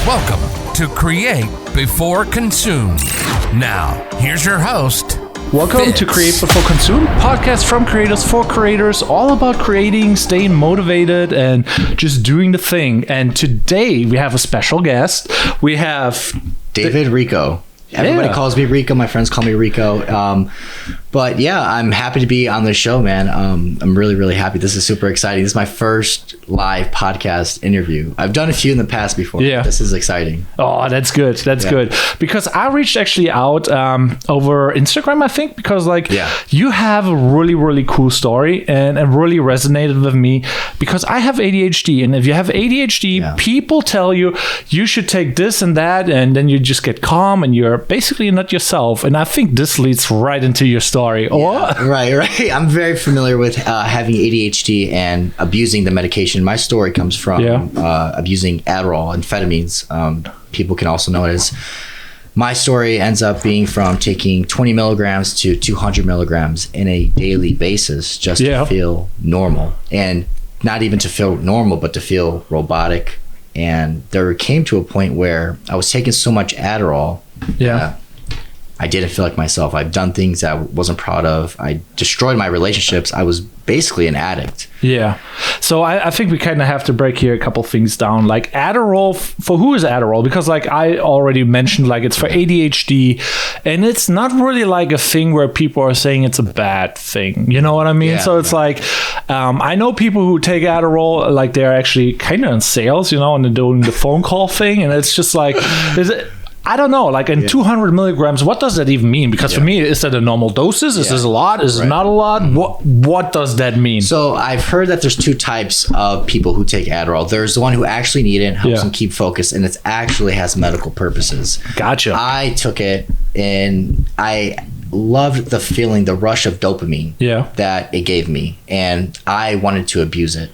Welcome to Create Before Consume. Now, here's your host. Welcome to Create Before Consume, podcast from creators for creators, all about creating, staying motivated, and just doing the thing. And today we have a special guest. We have David Rico. Everybody calls me Rico. My friends call me Rico. But yeah, I'm happy to be on the show, man. I'm really, really happy. This is super exciting. This is my first live podcast interview. I've done a few in the past before. Yeah. This is exciting. Oh, that's good. That's good. Because I reached actually out over Instagram, I think, because you have a really, really cool story and it really resonated with me because I have ADHD. And if you have ADHD, people tell you should take this and that, and then you just get calm and you're basically not yourself. And I think this leads right into your story. Right. I'm very familiar with having ADHD and abusing the medication. My story comes from abusing Adderall, amphetamines. People can also know it as. My story ends up being from taking 20 milligrams to 200 milligrams in a daily basis just to feel normal. And not even to feel normal, but to feel robotic. And there came to a point where I was taking so much Adderall. I didn't feel like myself. I've done things that I wasn't proud of. I destroyed my relationships. I was basically an addict. Yeah. So I think we kind of have to break here a couple things down. Like Adderall, for who is Adderall? Because like I already mentioned, like it's for ADHD, and it's not really like a thing where people are saying it's a bad thing. You know what I mean? Yeah, so it's like, I know people who take Adderall, like they're actually kind of in sales, and they're doing the phone call thing, and it's just like, I don't know, like in 200 milligrams, what does that even mean? Because for me, is that a normal doses? Is this a lot? Is it not a lot? What does that mean? So I've heard that there's two types of people who take Adderall. There's the one who actually need it and helps them keep focused, and it actually has medical purposes. Gotcha. I took it and I loved the feeling, the rush of dopamine that it gave me, and I wanted to abuse it.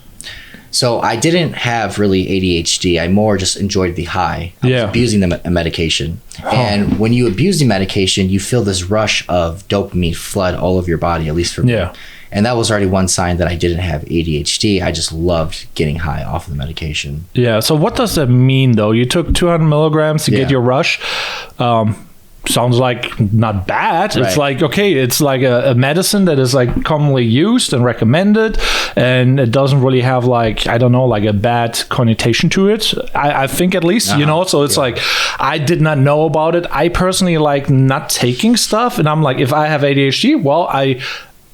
So I didn't have really ADHD. I more just enjoyed the high. I was abusing the medication. And when you abuse the medication, you feel this rush of dopamine flood all over your body, at least for me. And that was already one sign that I didn't have ADHD. I just loved getting high off of the medication. Yeah. So what does that mean, though? You took 200 milligrams to get your rush. Sounds like not bad. It's like, okay, it's like a medicine that is like commonly used and recommended, and it doesn't really have like, I don't know, like a bad connotation to it. I think at least, so it's like, I did not know about it. I personally like not taking stuff, and I'm like, if I have ADHD, well, I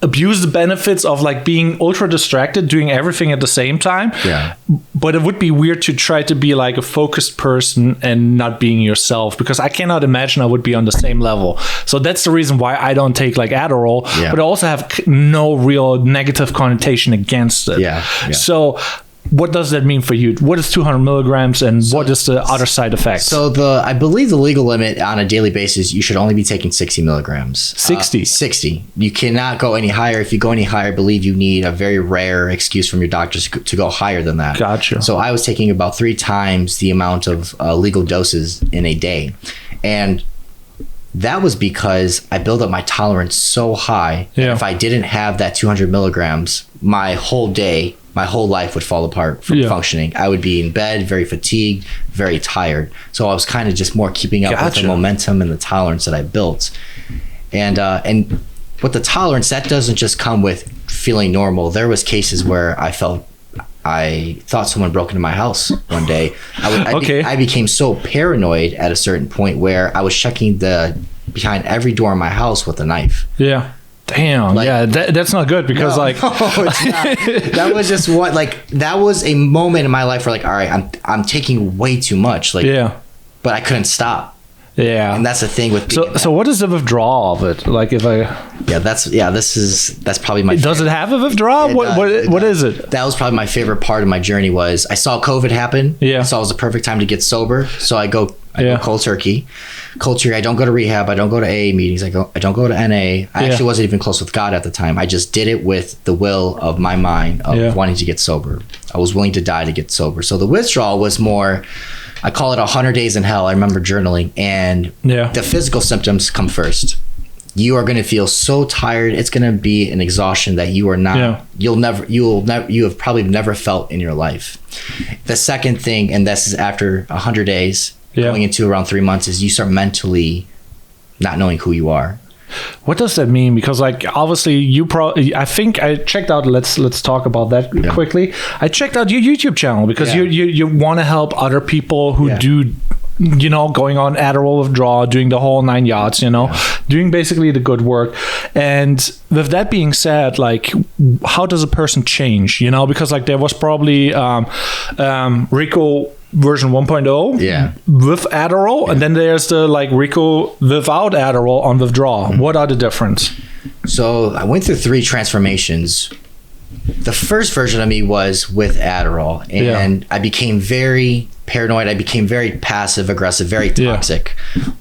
abuse the benefits of like being ultra distracted, doing everything at the same time. But it would be weird to try to be like a focused person and not being yourself, because I cannot imagine I would be on the same level. So that's the reason why I don't take like Adderall, but I also have no real negative connotation against it. So what does that mean for you? What is 200 milligrams and what is the other side effects? So I believe the legal limit on a daily basis, you should only be taking 60 milligrams. 60. You cannot go any higher. If you go any higher, I believe you need a very rare excuse from your doctors to go higher than that. Gotcha. So I was taking about 3 times the amount of legal doses in a day. And that was because I built up my tolerance so high. If I didn't have that 200 milligrams, my whole day, my whole life would fall apart from functioning. I would be in bed, very fatigued, very tired. So I was kind of just more keeping up with the momentum and the tolerance that I built. And with the tolerance, that doesn't just come with feeling normal. There was cases where I thought someone broke into my house one day. I became so paranoid at a certain point where I was checking behind every door in my house with a knife. Damn. That's not good, because no, it's not. That was just that was a moment in my life where all right, I'm taking way too much. But I couldn't stop. And that's the thing with so what is the withdrawal of it? Like if I that's probably my Does it have a withdrawal? What is it? That was probably my favorite part of my journey. Was I saw COVID happen. I saw it was the perfect time to get sober. So I go cold turkey. I don't go to rehab. I don't go to AA meetings. I don't go to NA. I actually wasn't even close with God at the time. I just did it with the will of my mind of wanting to get sober. I was willing to die to get sober. So the withdrawal was more, I call it 100 days in hell. I remember journaling, and the physical symptoms come first. you are going to feel so tired. It's going to be an exhaustion that you are not, you have probably never felt in your life. The second thing, and this is after 100 days, going into around 3 months, is you start mentally not knowing who you are. What does that mean? Because like obviously I think I checked out. Let's talk about that quickly. I checked out your YouTube channel because you want to help other people who do, you know, going on Adderall withdrawal, doing the whole 9 yards, you know, doing basically the good work. And with that being said, like, how does a person change? You know, because like there was probably Rico version 1.0 with Adderall, and then there's the like Rico without Adderall on withdrawal. What are the difference? So I went through 3 transformations. The first version of me was with Adderall, and I became very paranoid. I became very passive aggressive, very toxic.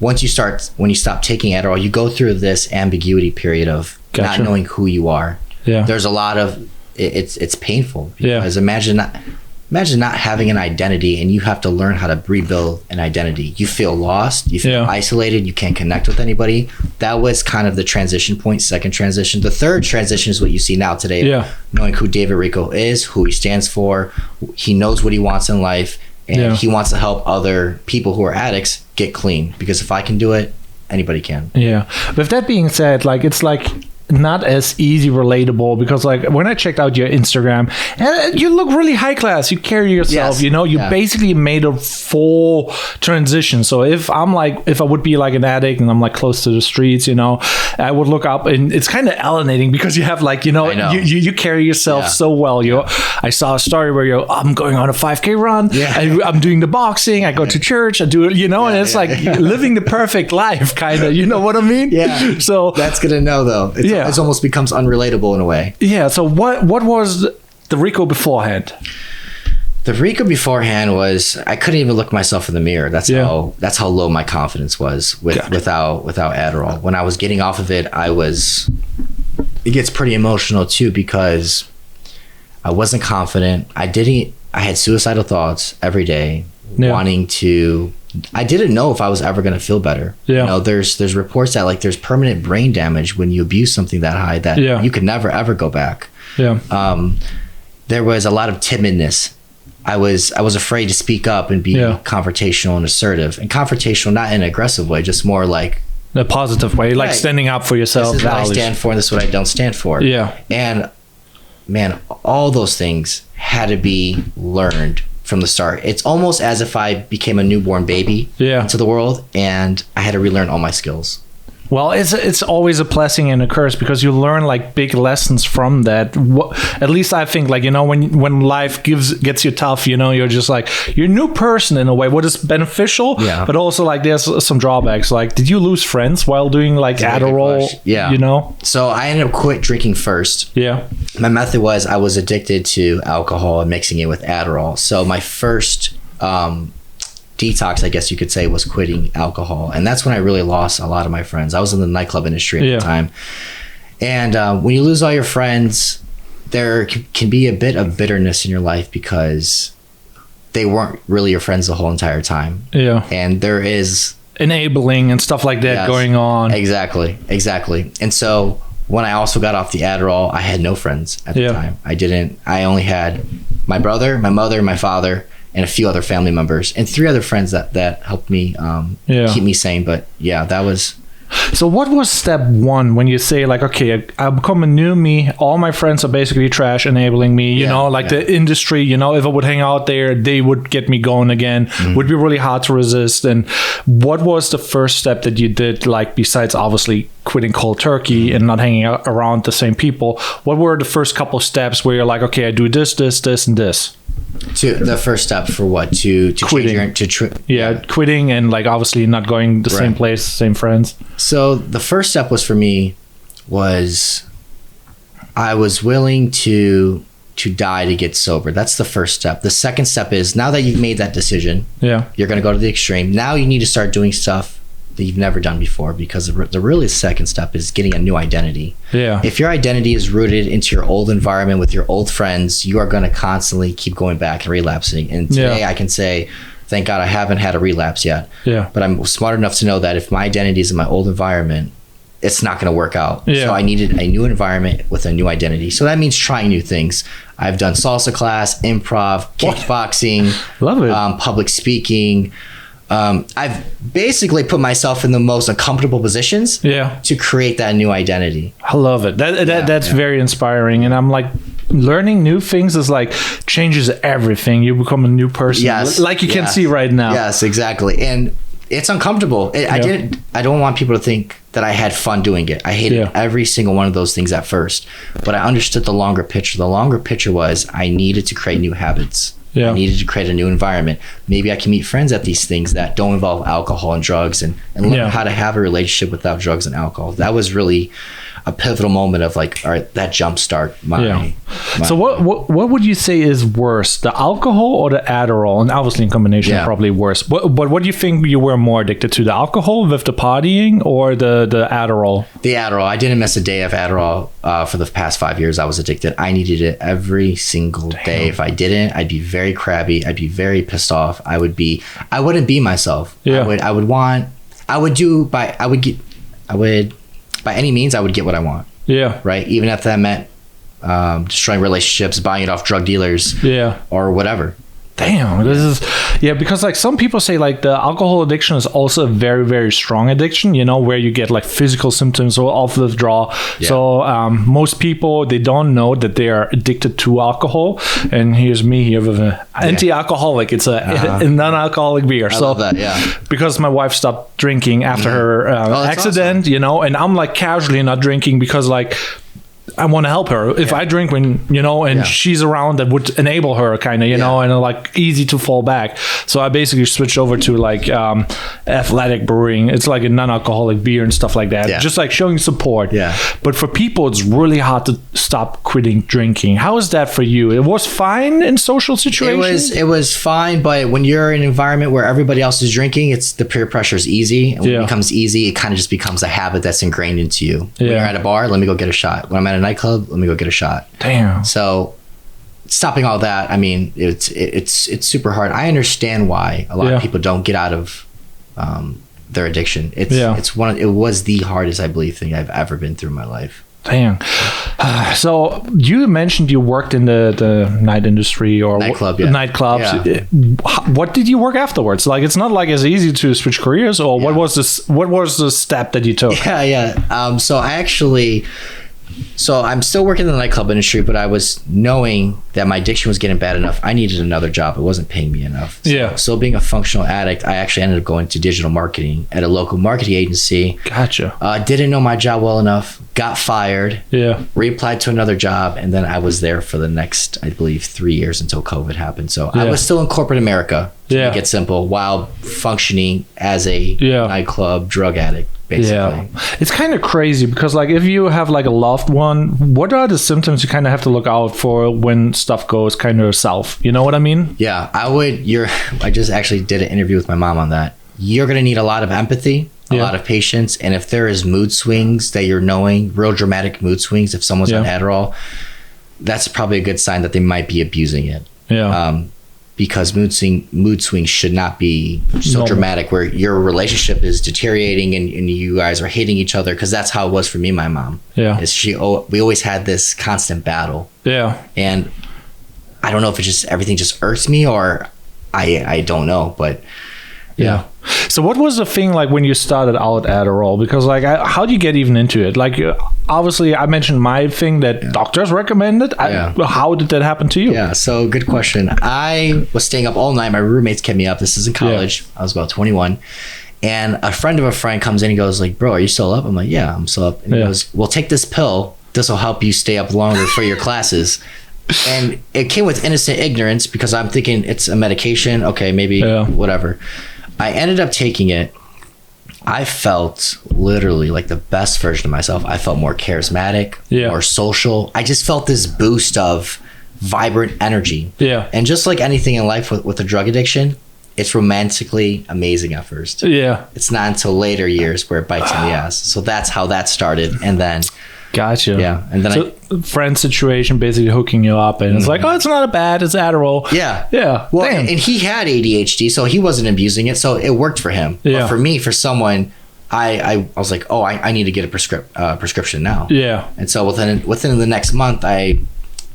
When you stop taking Adderall, you go through this ambiguity period of not knowing who you are. There's a lot of it's painful because imagine not having an identity, and you have to learn how to rebuild an identity. You feel lost, you feel isolated, you can't connect with anybody. That was kind of the transition point, second transition. The third transition is what you see now today, knowing who David Rico is, who he stands for. He knows what he wants in life, and he wants to help other people who are addicts get clean, because if I can do it, anybody can. With that being said, like, it's like not as easy relatable, because like when I checked out your Instagram, you look really high class. You carry yourself, you know, you basically made a full transition. So if I would be like an addict and I'm like close to the streets, you know, I would look up, and it's kind of alienating because you have like, you know, you carry yourself so well. I saw a story where I'm going on a 5K run. I'm doing the boxing. I go to church. I do it, you know, and it's like living the perfect life, kind of, you know what I mean? So that's good to know, though. It almost becomes unrelatable in a way. So what was the Rico beforehand? The Rico beforehand was, I couldn't even look myself in the mirror. That's how low my confidence was without Adderall. When I was getting off of it, it gets pretty emotional too, because I wasn't confident. I had suicidal thoughts every day, I didn't know if I was ever going to feel better. You know, there's reports that like there's permanent brain damage when you abuse something that high, that you could never ever go back. There was a lot of timidness. I was afraid to speak up and be confrontational and assertive. And confrontational, not in an aggressive way, just more like a positive way, like standing up for yourself. This is what I stand for, and this is what I don't stand for. And man, all those things had to be learned from the start. It's almost as if I became a newborn baby into the world, and I had to relearn all my skills. Well, it's always a blessing and a curse, because you learn like big lessons from that. At least I think, like, you know, when life gets you tough, you know, you're just like, you're a new person in a way. What is beneficial, but also like there's some drawbacks. Like, did you lose friends while doing like Adderall? You know. So I ended up quit drinking first. My method was, I was addicted to alcohol and mixing it with Adderall. So my first detox, I guess you could say, was quitting alcohol, and that's when I really lost a lot of my friends. I was in the nightclub industry at the time, and when you lose all your friends, there can be a bit of bitterness in your life because they weren't really your friends the whole entire time. And there is enabling and stuff like that going on. Exactly. And so when I also got off the Adderall, I had no friends at the time. I only had my brother, my mother, my father, and a few other family members, and 3 other friends that helped me keep me sane. But that was. So what was step 1 when you say like, okay, I become a new me, all my friends are basically trash, enabling me, you know, like the industry, you know, if I would hang out there, they would get me going again, would be really hard to resist. And what was the first step that you did, like, besides obviously quitting cold turkey and not hanging out around the same people? What were the first couple steps where you're like, okay, I do this, and this? To the first step for what? To quitting. Quitting, and like obviously not going the same place, same friends. So the first step was, for me, was I was willing to die to get sober. That's the first step. The second step is, now that you've made that decision, you're going to go to the extreme. Now you need to start doing stuff that you've never done before, because the really second step is getting a new identity. If your identity is rooted into your old environment with your old friends, you are going to constantly keep going back and relapsing. And today I can say, thank God I haven't had a relapse yet. But I'm smart enough to know that if my identity is in my old environment, it's not going to work out. Yeah. So I needed a new environment with a new identity. So that means trying new things. I've done salsa class, improv, kickboxing, Love it. Public speaking. I've basically put myself in the most uncomfortable positions to create that new identity. I love it. That's very inspiring. And I'm like, learning new things is like changes everything. You become a new person. Yes. Like you can see right now. Yes, exactly. And it's uncomfortable. I don't want people to think that I had fun doing it. I hated every single one of those things at first, but I understood the longer picture. The longer picture was I needed to create new habits. I needed to create a new environment. Maybe I can meet friends at these things that don't involve alcohol and drugs, and learn how to have a relationship without drugs and alcohol. That was really a pivotal moment of like, all right, that jumpstart my So what would you say is worse, the alcohol or the Adderall? And obviously in combination, probably worse. But what do you think you were more addicted to, the alcohol with the partying or the Adderall? The Adderall. I didn't miss a day of Adderall for the past 5 years. I was addicted. I needed it every single day. If I didn't, I'd be very crabby. I'd be very pissed off. I wouldn't be myself. By any means, I would get what I want. Yeah. Right. Even if that meant destroying relationships, buying it off drug dealers. Yeah. Or whatever. Damn, this is because like some people say like the alcohol addiction is also a very, very strong addiction, you know, where you get like physical symptoms or off withdrawal. So most people, they don't know that they are addicted to alcohol. And here's me here with an anti-alcoholic. It's a non-alcoholic beer. I love that, because my wife stopped drinking after her accident, awesome. You know, and I'm like casually not drinking because like I want to help her. If I drink when, you know, and she's around, that would enable her kind of, you know, and like easy to fall back. So I basically switched over to like athletic brewing. It's like a non-alcoholic beer and stuff like that. Just like showing support. Yeah. But for people, it's really hard to stop quitting drinking. How is that for you? It was fine in social situations? It was fine, but when you're in an environment where everybody else is drinking, it's the peer pressure is easy. And when it becomes easy, it kind of just becomes a habit that's ingrained into you. When you're at a bar, let me go get a shot. When I'm at a nightclub, let me go get a shot. Damn. So stopping all that, I mean, it's super hard. I understand why a lot of people don't get out of their addiction. It was the hardest, I believe, thing I've ever been through in my life. Dang. So you mentioned you worked in the night industry or nightclubs. Yeah. What did you work afterwards? Like, it's not like it's easy to switch careers, or what was the step that you took? So I'm still working in the nightclub industry, but I was knowing that my addiction was getting bad enough. I needed another job. It wasn't paying me enough. So being a functional addict, I actually ended up going to digital marketing at a local marketing agency. Gotcha. Didn't know my job well enough. Got fired. Reapplied to another job, and then I was there for the next, I believe, 3 years until COVID happened. So I was still in corporate America, to make it simple, while functioning as a nightclub drug addict. Basically. It's kind of crazy because like if you have like a loved one, what are the symptoms you kind of have to look out for when stuff goes kind of south? You know what I mean? Yeah, I just actually did an interview with my mom on that. You're going to need a lot of empathy, a lot of patience. And if there is mood swings that you're knowing, real dramatic mood swings, if someone's on Adderall, that's probably a good sign that they might be abusing it. Because mood swings should not be so dramatic where your relationship is deteriorating and you guys are hating each other, because that's how it was for me and my mom. We always had this constant battle. And I don't know if everything just irks me, or I don't know, but So what was the thing like when you started out Adderall? Because like, how do you get even into it? Like, obviously I mentioned my thing that doctors recommended. How did that happen to you? Yeah, so good question. I was staying up all night. My roommates kept me up. This is in college. I was about 21. And a friend of a friend comes in and goes like, bro, are you still up? I'm like, yeah, I'm still up. And he goes, well, take this pill. This will help you stay up longer for your classes. And it came with innocent ignorance because I'm thinking it's a medication. Okay, maybe whatever. I ended up taking it. I felt literally like the best version of myself. I felt more charismatic, more social. I just felt this boost of vibrant energy. And just like anything in life with a drug addiction, it's romantically amazing at first. It's not until later years where it bites in the ass. So that's how that started. And then Gotcha. Yeah. And then friend situation basically hooking you up, and it's like, oh, it's not a bad, it's Adderall. Yeah. Well, and he had ADHD, so he wasn't abusing it, so it worked for him. But for me, for someone I was like, oh, I need to get a prescription now. Yeah. And so within the next month, I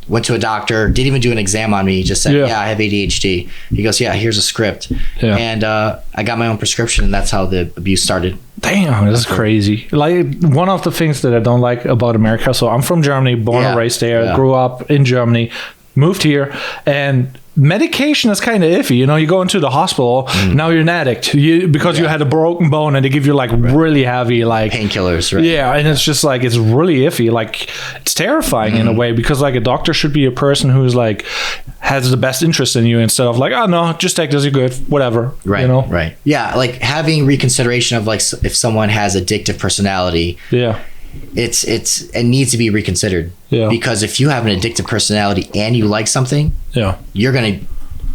went to a doctor, didn't even do an exam on me. He just said, yeah, I have ADHD. He goes, yeah, here's a script. Yeah. And I got my own prescription, and that's how the abuse started. Damn, that's crazy. Like, one of the things that I don't like about America, so I'm from Germany, born and raised there, grew up in Germany, moved here, and medication is kind of iffy. You know, you go into the hospital, now you're an addict because you had a broken bone, and they give you like really heavy like painkillers, right? Yeah, and it's just like, it's really iffy. Like, it's terrifying in a way, because like a doctor should be a person who's like has the best interest in you, instead of like, oh no, just take this, you're good, whatever. Right. You know? Right. Yeah, like having reconsideration of like if someone has addictive personality. Yeah. It needs to be reconsidered. Yeah. Because if you have an addictive personality and you like something, you're gonna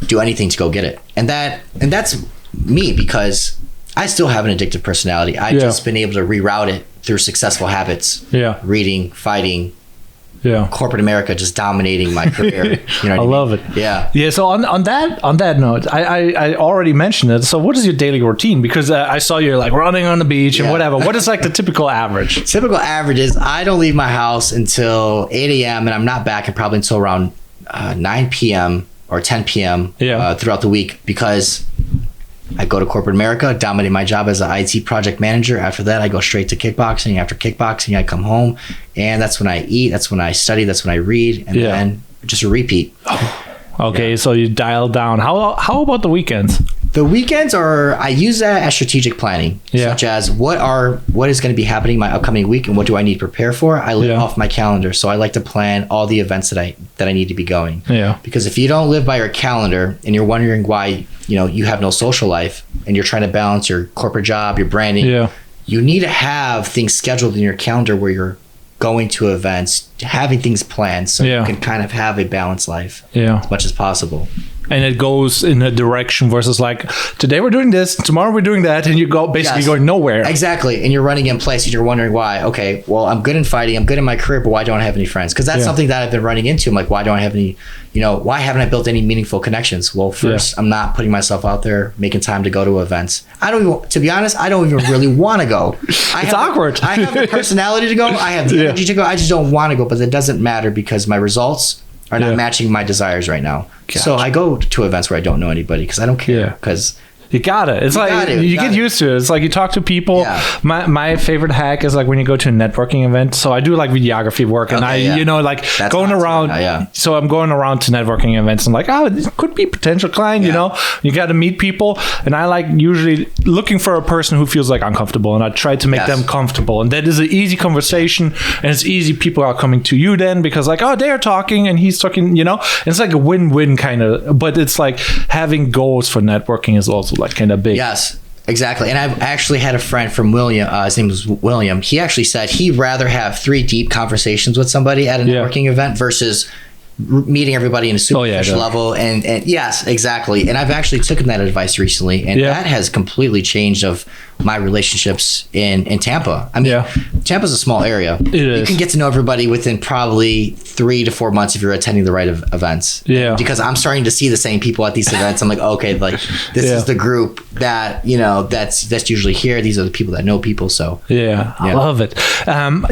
do anything to go get it. And that's me, because I still have an addictive personality. I've just been able to reroute it through successful habits. Yeah. Reading, fighting. Yeah. Corporate America just dominating my career. You know what I mean? Love it. Yeah. Yeah. So on that note, I already mentioned it. So what is your daily routine? Because I saw you're like running on the beach and whatever. What is like the typical average? Typical average is I don't leave my house until 8 a.m. and I'm not back probably until around 9 p.m. or 10 p.m. Throughout the week, because I go to corporate America, dominate my job as an IT project manager. After that, I go straight to kickboxing. After kickboxing, I come home, and that's when I eat. That's when I study. That's when I read, and then just a repeat. Okay, so you dial down. How about the weekends? The weekends I use that as strategic planning, such as what is going to be happening my upcoming week, and what do I need to prepare for. I live off my calendar, so I like to plan all the events that I need to be going. Yeah. Because if you don't live by your calendar and you're wondering why you have no social life, and you're trying to balance your corporate job, your branding, you need to have things scheduled in your calendar where you're going to events, having things planned, so you can kind of have a balanced life as much as possible. And it goes in a direction versus like, today we're doing this, tomorrow we're doing that, and you go basically going nowhere. Exactly. And you're running in place, and you're wondering why. Okay, well, I'm good in fighting, I'm good in my career, but why don't I have any friends? Because that's something that I've been running into. I'm like, why don't I have any, why haven't I built any meaningful connections? Well, first, I'm not putting myself out there, making time to go to events. To be honest, I don't even really want to go. It's awkward. I have the personality to go. I have the energy to go. I just don't want to go, but it doesn't matter, because my results are not matching my desires right now. Gotcha. So I go to events where I don't know anybody, because I don't care. Because you got it. It's like you get used to it. It's like you talk to people. Yeah. My favorite hack is like when you go to a networking event. So I do like videography work, and that's going around. So I'm going around to networking events, and like, this could be potential client. You got to meet people, and I like usually looking for a person who feels like uncomfortable, and I try to make them comfortable, and that is an easy conversation, and it's easy. People are coming to you then, because like, they're talking and he's talking. And it's like a win-win kind of. But it's like having goals for networking is also like kind of big. Yes, exactly. And I've actually had a friend from William, his name was William. He actually said he'd rather have 3 deep conversations with somebody at a networking event versus meeting everybody in a superficial level. And yes, exactly. And I've actually taken that advice recently, and that has completely changed of my relationships in Tampa. I mean, Tampa's a small area. You can get to know everybody within probably 3 to 4 months if you're attending the right events. Yeah. Because I'm starting to see the same people at these events. I'm like, okay, like this is the group that, that's usually here. These are the people that know people. So I love it.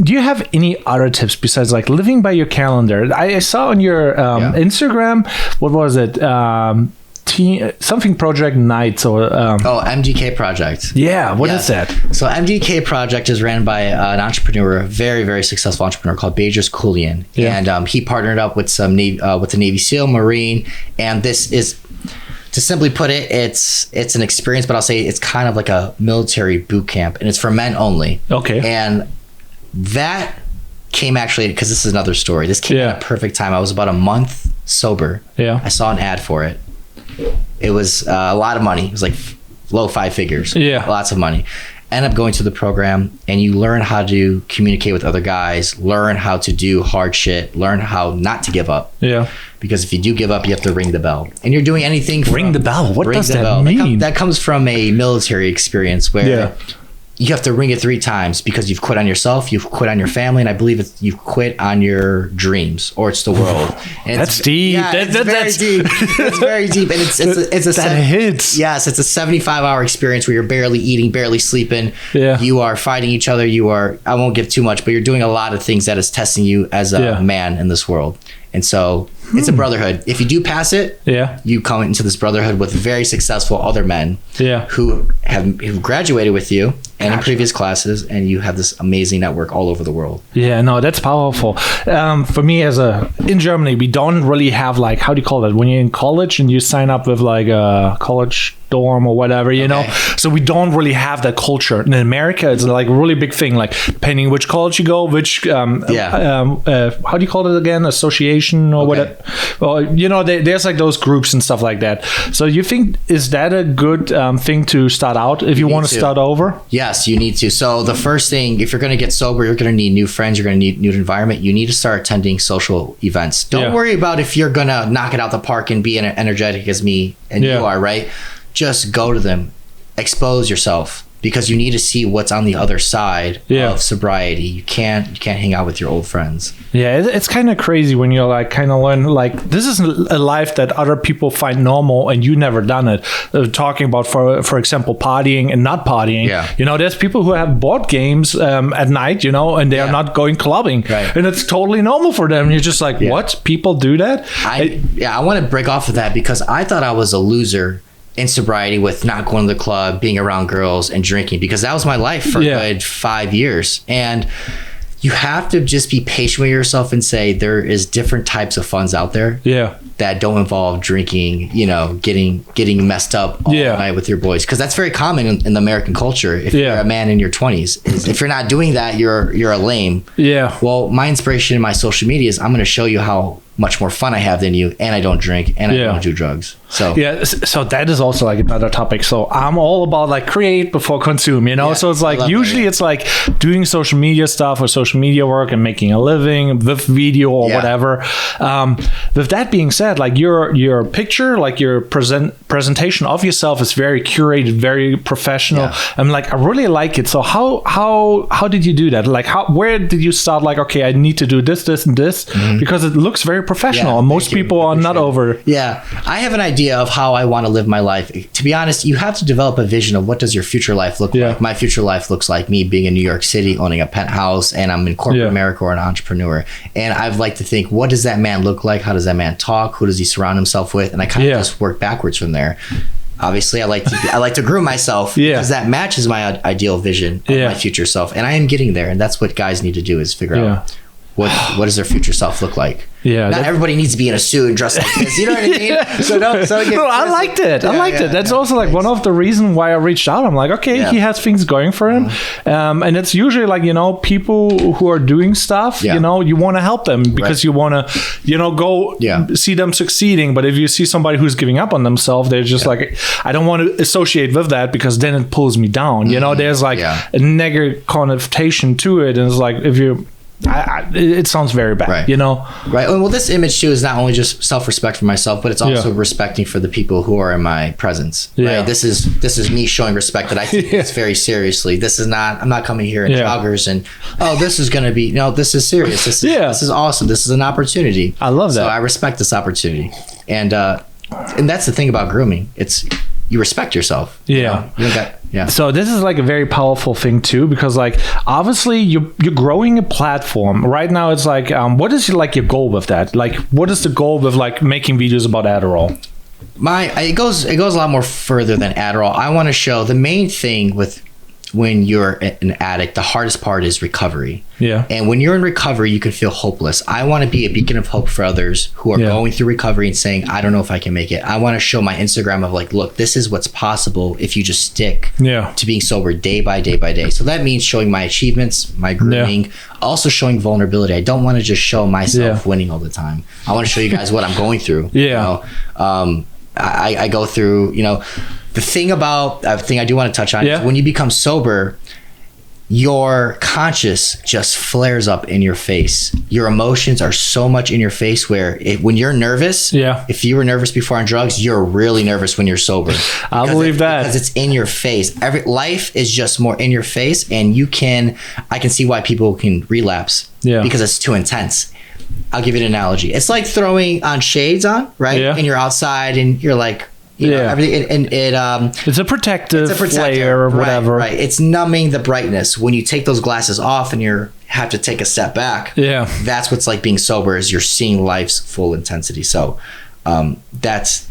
Do you have any other tips besides like living by your calendar? I saw on your Instagram, what was it? Something Project Nights or MGK Project. Yeah, what is that? So MGK Project is ran by an entrepreneur, a very, very successful entrepreneur called Bajors Kulian. And he partnered up with some with the Navy SEAL, Marine, and this is, to simply put it, it's an experience, but I'll say it's kind of like a military boot camp, and it's for men only. Okay. And that came actually, because this is another story, this came at a perfect time. I was about a month sober. I saw an ad for it. It was a lot of money. It was like low 5 figures. Lots of money. End up going to the program, and you learn how to communicate with other guys, learn how to do hard shit, learn how not to give up. Because if you do give up, you have to ring the bell. And you're doing anything ring the bell. What does that mean? That comes from a military experience where you have to ring it 3 times because you've quit on yourself, you've quit on your family, and I believe you've quit on your dreams, or it's the world. And that's deep. Yeah, it's very deep. It's very deep, and it's that hits. Yes, it's a 75-hour experience where you're barely eating, barely sleeping. Yeah. You are fighting each other. You are. I won't give too much, but you're doing a lot of things that is testing you as a man in this world. And so it's a brotherhood. If you do pass it, you come into this brotherhood with very successful other men who graduated with you and in previous classes, and you have this amazing network all over the world. Yeah, no, that's powerful. For me, in Germany, we don't really have, like, how do you call it? When you're in college and you sign up with like a college dorm or whatever, you know? So we don't really have that culture. In America, it's like a really big thing, like depending which college you go, which, how do you call it again? Association or whatever. Well, you know, there's like those groups and stuff like that. So you think, is that a good thing to start out if you want to start over? Yes, you need to. So the first thing, if you're going to get sober, you're going to need new friends, you're going to need new environment. You need to start attending social events. Don't worry about if you're going to knock it out the park and be energetic as me and you are, right? Just go to them, expose yourself, because you need to see what's on the other side of sobriety. You can't hang out with your old friends. Yeah, it's kind of crazy when you're like kind of learn, like, this is a life that other people find normal and you never done it. Talking about, for example, partying and not partying. Yeah. You know, there's people who have board games at night, you know, and they are not going clubbing. Right. And it's totally normal for them. You're just like, what? People do that? I want to break off of that because I thought I was a loser in sobriety with not going to the club, being around girls and drinking, because that was my life for a good 5 years. And you have to just be patient with yourself and say there is different types of funds out there that don't involve drinking, you know, getting messed up all night with your boys, because that's very common in the American culture. If you're a man in your 20s, if you're not doing that, you're a lame. Well, my inspiration in my social media is I'm going to show you how much more fun I have than you, and I don't drink, and I don't do drugs. So so that is also like another topic. So I'm all about like create before consume, you know. So it's like usually it's like doing social media stuff or social media work and making a living with video or whatever. With that being said, like your picture, like your presentation of yourself is very curated, very professional. I'm like, I really like it. So how did you do that? Like where did you start? Like, okay, I need to do this, and this, because it looks very professional. And most people are not over. I have an idea of how I want to live my life. To be honest, you have to develop a vision of what does your future life look like. My future life looks like me being in New York City, owning a penthouse, and I'm in corporate America or an entrepreneur. And I'd like to think, what does that man look like? How does that man talk? Who does he surround himself with? And I kind of just work backwards from there. Obviously, I like to groom myself because that matches my ideal vision of my future self, and I am getting there. And that's what guys need to do, is figure out what does their future self look like. Not everybody needs to be in a suit and dressed like this. You know what I mean? So I liked it. I liked it. That's also like one of the reasons why I reached out. I'm like, okay, he has things going for him. And it's usually like, you know, people who are doing stuff, you know, you want to help them because you want to, you know, go see them succeeding. But if you see somebody who's giving up on themselves, they're just like, I don't want to associate with that because then it pulls me down. You know, there's like a negative connotation to it. And it's like, if you... it sounds very bad, you know? Right. Well, this image too is not only just self-respect for myself, but it's also respecting for the people who are in my presence. Right. This is me showing respect that I take this very seriously. This is not, I'm not coming here in joggers and, this is going to be, no, this is serious. This is awesome. This is an opportunity. I love that. So I respect this opportunity. And that's the thing about grooming. It's, you respect yourself. You know? So this is like a very powerful thing too, because like obviously you're growing a platform right now. It's like what is like your goal with that? Like what is the goal with like making videos about Adderall? It goes a lot more further than Adderall. I want to show the main thing with when you're an addict, the hardest part is recovery. And when you're in recovery, you can feel hopeless. I want to be a beacon of hope for others who are going through recovery and saying, I don't know if I can make it. I want to show my Instagram of like, look, this is what's possible if you just stick to being sober day by day by day. So that means showing my achievements, my grooming, also showing vulnerability. I don't want to just show myself winning all the time. I want to show you guys what I'm going through. You know? I go through, you know, the thing I do want to touch on is when you become sober, your conscious just flares up in your face. Your emotions are so much in your face where when you're nervous, if you were nervous before on drugs, you're really nervous when you're sober. I believe that. Because it's in your face. Life is just more in your face, and I can see why people can relapse because it's too intense. I'll give you an analogy. It's like throwing on shades on, right? Yeah. And you're outside and you're like, you know, everything, and it's a protective layer or whatever. Right. It's numbing the brightness. When you take those glasses off and you have to take a step back, that's what's like being sober, is you're seeing life's full intensity. So that's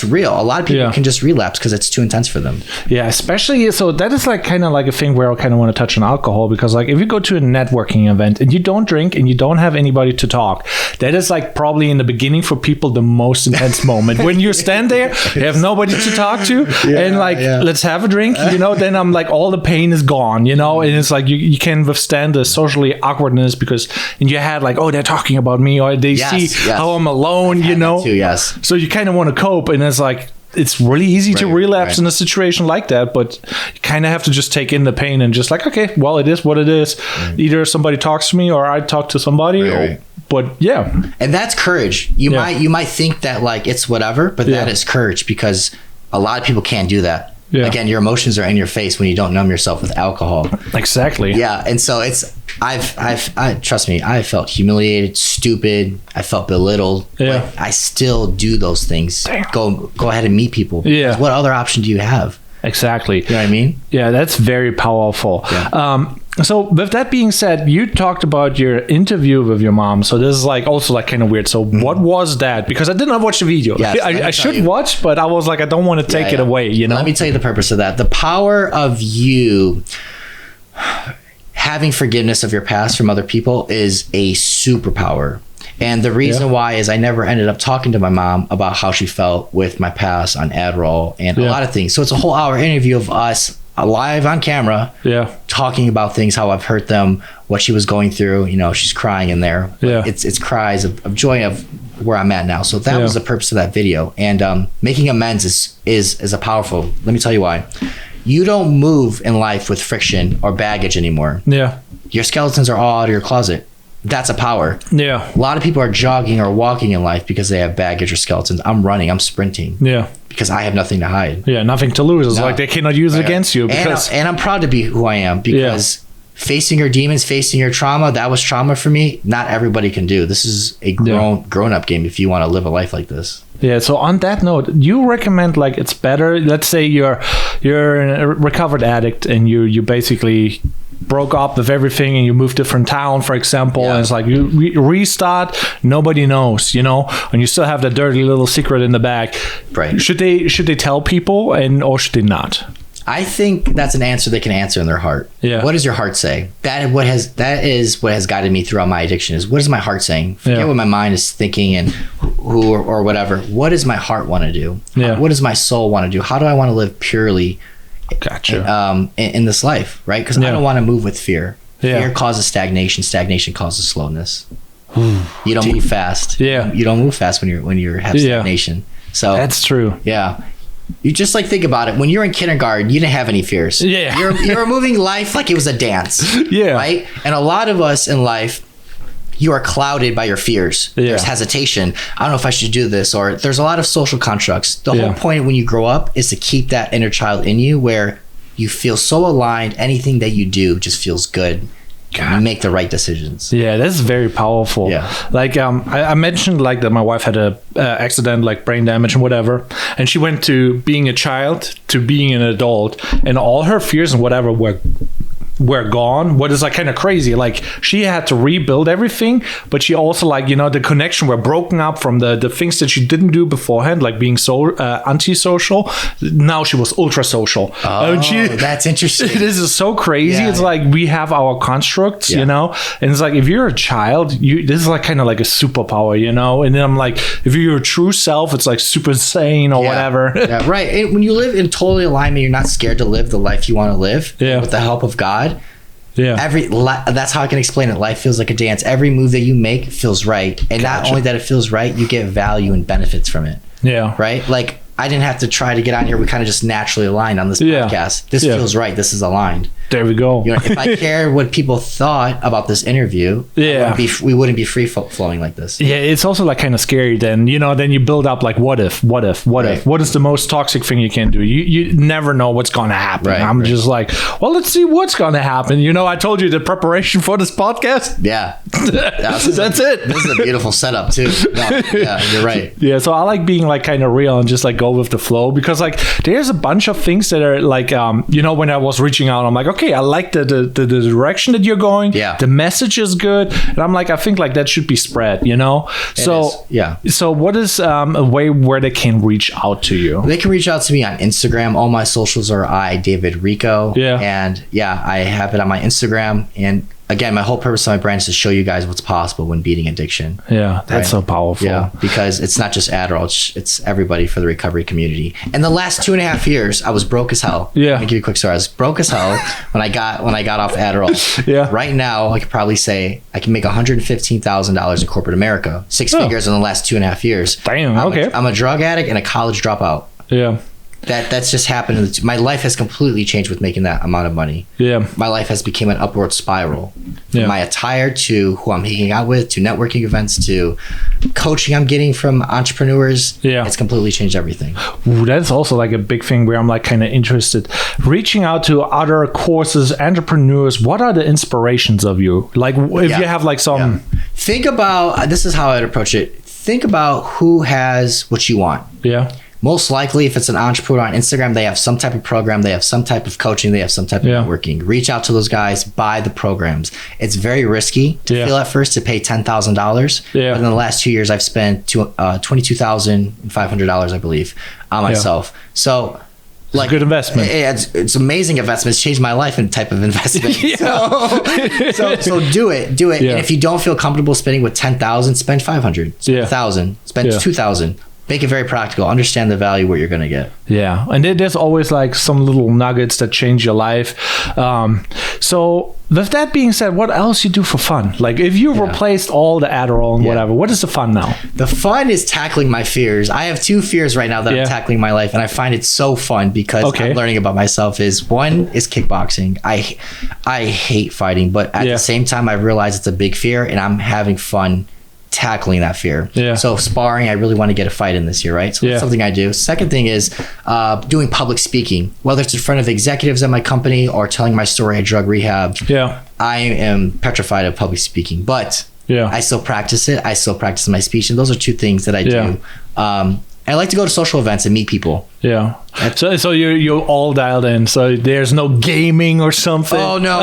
real. A lot of people can just relapse because it's too intense for them. Yeah, especially, so that is like kind of like a thing where I kind of want to touch on alcohol, because like if you go to a networking event and you don't drink and you don't have anybody to talk, that is like probably in the beginning for people the most intense moment. When you stand there, you have nobody to talk to, and like, let's have a drink, you know, then I'm like, all the pain is gone, you know, and it's like you can withstand the socially awkwardness because in your head, like, oh, they're talking about me, or they see how I'm alone, you know. So you kind of want to cope, and it's like it's really easy to relapse in a situation like that, but you kind of have to just take in the pain and just like, okay, well, it is what it is. Either somebody talks to me or I talk to somebody. But and that's courage. You might think that like it's whatever, but that is courage, because a lot of people can't do that. Again, your emotions are in your face when you don't numb yourself with alcohol. Exactly. And so I trust me, I felt humiliated, stupid. I felt belittled. But I still do those things. Go ahead and meet people. What other option do you have? Exactly. You know what I mean? Yeah, that's very powerful. So with that being said, you talked about your interview with your mom. So this is like also like kind of weird. So what was that? Because I did not watch the video. I should watch, but I was like, I don't want to take it away, you know? Let me tell you the purpose of that. The power of you having forgiveness of your past from other people is a superpower. And the reason why is I never ended up talking to my mom about how she felt with my past on Adderall and a lot of things. So it's a whole hour interview of us live on camera talking about things, how I've hurt them, what she was going through. You know, she's crying in there. It's cries of joy of where I'm at now. So that was the purpose of that video. And making amends is a powerful, let me tell you why. You don't move in life with friction or baggage anymore. Your skeletons are all out of your closet. That's a power. A lot of people are jogging or walking in life because they have baggage or skeletons. I'm running, I'm sprinting. Because I have nothing to hide. Nothing to lose. It's like they cannot use it against you. Because and I'm proud to be who I am, because facing your demons, facing your trauma, that was trauma for me. Not everybody can do. This is a grown up game if you want to live a life like this. So on that note, you recommend like it's better, let's say you're a recovered addict and you basically broke up with everything and you moved to a different town, for example, and it's like you restart, nobody knows, you know, and you still have that dirty little secret in the back. Should they tell people or should they not? I think that's an answer they can answer in their heart. What does your heart say? That is what has guided me throughout my addiction, is what is my heart saying? Forget what my mind is thinking and who or whatever. What does my heart want to do? What does my soul want to do? How do I want to live purely in this life, right? Because I don't want to move with fear. Fear causes stagnation. Stagnation causes slowness. You don't move fast. You don't move fast when you have stagnation. So that's true. You just like think about it. When you're in kindergarten, you didn't have any fears. You're moving life like it was a dance. Right? And a lot of us in life, you are clouded by your fears. There's hesitation. I don't know if I should do this, or there's a lot of social constructs. The whole point when you grow up is to keep that inner child in you where you feel so aligned. Anything that you do just feels good. You make the right decisions. That's very powerful. Like I mentioned like that my wife had a accident, like brain damage and whatever, and she went to being a child to being an adult, and all her fears and whatever were gone. What is like kind of crazy, like she had to rebuild everything, but she also, like, you know, the connection were broken up from the things that she didn't do beforehand, like being so antisocial. Now she was ultra social. That's interesting. This is so crazy. It's like we have our constructs, you know, and it's like if you're a child, this is like kind of like a superpower, you know. And then I'm like, if you're your true self, it's like super sane or whatever. Right. And when you live in total alignment, you're not scared to live the life you want to live with the help of God. That's how I can explain it. Life feels like a dance. Every move that you make feels right, and not only that it feels right, you get value and benefits from it. Right. Like I didn't have to try to get on here. We kind of just naturally aligned on this podcast. This feels right. This is aligned. There we go. You know, if I cared what people thought about this interview, we wouldn't be free flowing like this. Yeah, it's also like kind of scary. Then then you build up like what if? What is the most toxic thing you can do? You never know what's going to happen. Right, I'm just like, well, let's see what's going to happen. I told you the preparation for this podcast. Yeah, that's it. This is a beautiful setup too. No, yeah, you're right. Yeah, so I like being like kind of real and just like go with the flow, because like there's a bunch of things that are like when I was reaching out, I'm like, okay, I like the direction that you're going. Yeah, the message is good, and I'm like, I think like that should be spread. So what is a way where they can reach out to you? They can reach out to me on Instagram. All my socials are David Rico. Yeah, and I have it on my Instagram. And again, my whole purpose of my brand is to show you guys what's possible when beating addiction. Yeah, that's so powerful. Yeah, because it's not just Adderall, it's everybody for the recovery community. And the last 2.5 years, I was broke as hell. Yeah. Let me give you a quick story. I was broke as hell when I got off Adderall. Yeah. Right now, I could probably say I can make $115,000 in corporate America. 6 figures in the last 2.5 years. Damn, okay. I'm a drug addict and a college dropout. Yeah. That's just happened. My life has completely changed with making that amount of money. Yeah. My life has become an upward spiral. From Yeah. my attire to who I'm hanging out with, to networking events, to coaching I'm getting from entrepreneurs. Yeah. It's completely changed everything. Ooh, that's also like a big thing where I'm like kind of interested. Reaching out to other courses, entrepreneurs, what are the inspirations of you? Like if you have like some... Think about, this is how I'd approach it. Think about who has what you want. Yeah. Most likely, if it's an entrepreneur on Instagram, they have some type of program, they have some type of coaching, they have some type of networking. Reach out to those guys, buy the programs. It's very risky to feel at first to pay $10,000. Yeah. But in the last 2 years, I've spent $22,500, I believe, on myself. So, like, it's a good investment. It's amazing investment. It's changed my life in type of investment. So do it. Yeah. And if you don't feel comfortable spending with $10,000, spend $500. Spend $1,000. Spend $2,000. Make it very practical. Understand the value what you're going to get. Yeah. And there's always like some little nuggets that change your life. So with that being said, what else you do for fun? Like if you replaced all the Adderall and whatever, what is the fun now? The fun is tackling my fears. I have 2 fears right now that I'm tackling in my life, and I find it so fun because I'm learning about myself. One is kickboxing. I hate fighting, but at the same time, I realize it's a big fear, and I'm having fun tackling that fear. Yeah. So sparring, I really want to get a fight in this year, right? So that's something I do. Second thing is doing public speaking, whether it's in front of executives at my company or telling my story at drug rehab. Yeah. I am petrified of public speaking, but I still practice it. I still practice my speech, and those are 2 things that I do. I like to go to social events and meet people. Yeah. So you're all dialed in. So there's no gaming or something. Oh no.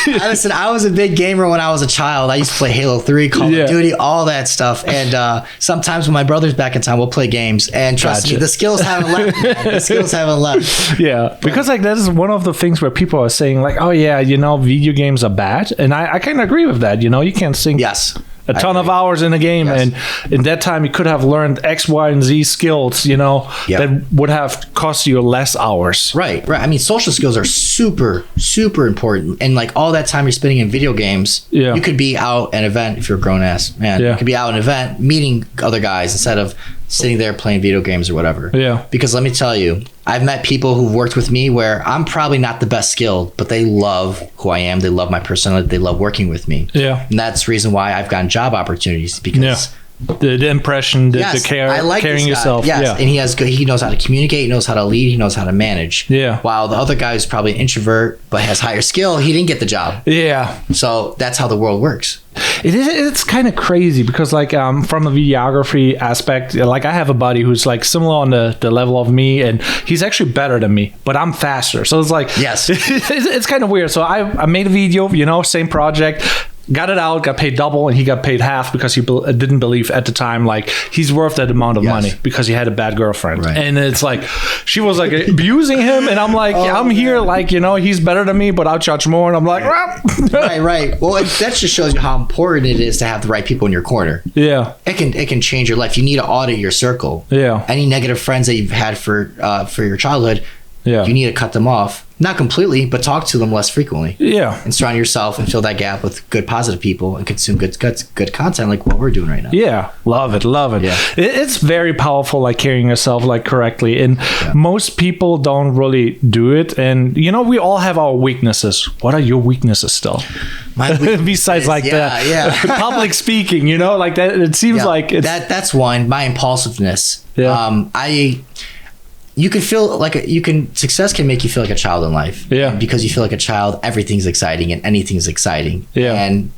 Listen, I was a big gamer when I was a child. I used to play Halo 3, Call of Duty, all that stuff. And sometimes when my brother's back in town, we'll play games. And trust me, the skills haven't left. Man. The skills haven't left. Yeah, because like that is one of the things where people are saying like, oh yeah, video games are bad, and I kind of agree with that. You can't sink a ton of hours in a game, and in that time you could have learned X, Y, and Z skills, that would have cost you less hours. Right. I mean, social skills are super, super important. And like all that time you're spending in video games, you could be out at an event if you're a grown ass man. You could be out at an event meeting other guys instead of sitting there playing video games or whatever. Yeah. Because let me tell you, I've met people who've worked with me where I'm probably not the best skilled, but they love who I am. They love my personality. They love working with me. Yeah. And that's the reason why I've gotten job opportunities, because the impression, the care, I like carrying yourself. Yes. And he knows how to communicate, he knows how to lead, he knows how to manage. Yeah. While the other guy who's probably an introvert but has higher skill, he didn't get the job. Yeah. So that's how the world works. It's kind of crazy because like from a videography aspect, like I have a buddy who's like similar on the level of me, and he's actually better than me, but I'm faster. So it's like, it's kind of weird. So I made a video, same project, got it out, got paid double, and he got paid half because he didn't believe at the time like he's worth that amount of money because he had a bad girlfriend. Right. And it's like she was like abusing him, and I'm like, I'm here like he's better than me, but I'll charge more, and I'm like, right. Well, that just shows you how important it is to have the right people in your corner. Yeah, it can change your life. You need to audit your circle. Yeah, any negative friends that you've had for your childhood. Yeah, you need to cut them off. Not completely, but talk to them less frequently. Yeah. And surround yourself and fill that gap with good, positive people and consume good content like what we're doing right now. Yeah. Love it. Yeah. It's very powerful, like carrying yourself like correctly. And most people don't really do it. And, you know, we all have our weaknesses. What are your weaknesses still? My weakness Besides like public speaking, you know, like that, it seems like it's... That's one. My impulsiveness. Yeah. You can feel like success can make you feel like a child in life. Yeah. And because you feel like a child, everything's exciting and anything's exciting. Yeah. And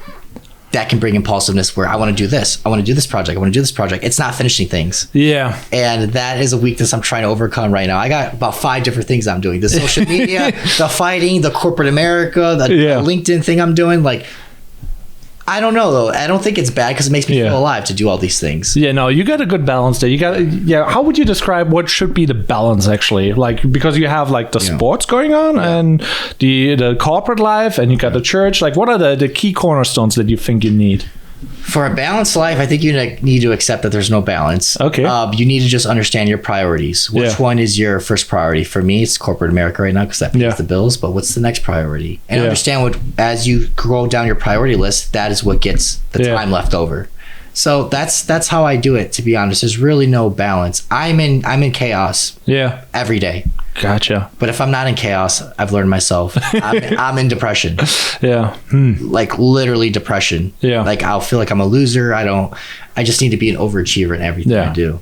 that can bring impulsiveness where I want to do this. I want to do this project. I want to do this project. It's not finishing things. Yeah. And that is a weakness I'm trying to overcome right now. I got about 5 different things I'm doing. The social media, the fighting, the corporate America, the LinkedIn thing I'm doing. Like, I don't know though. I don't think it's bad because it makes me feel alive to do all these things. Yeah, no, you got a good balance there. You got, how would you describe what should be the balance actually? Like, because you have like the sports going on and the corporate life, and you got the church. Like, what are the key cornerstones that you think you need? For a balanced life, I think you need to accept that there's no balance. Okay. You need to just understand your priorities. Which one is your first priority? For me, it's corporate America right now because that pays the bills. But what's the next priority? And understand as you go down your priority list, that is what gets the time left over. So that's how I do it. To be honest, there's really no balance. I'm in chaos. Yeah. Every day. Gotcha. But if I'm not in chaos, I've learned myself. I'm in depression. Yeah. Like literally depression. Yeah. Like I'll feel like I'm a loser. I just need to be an overachiever in everything I do.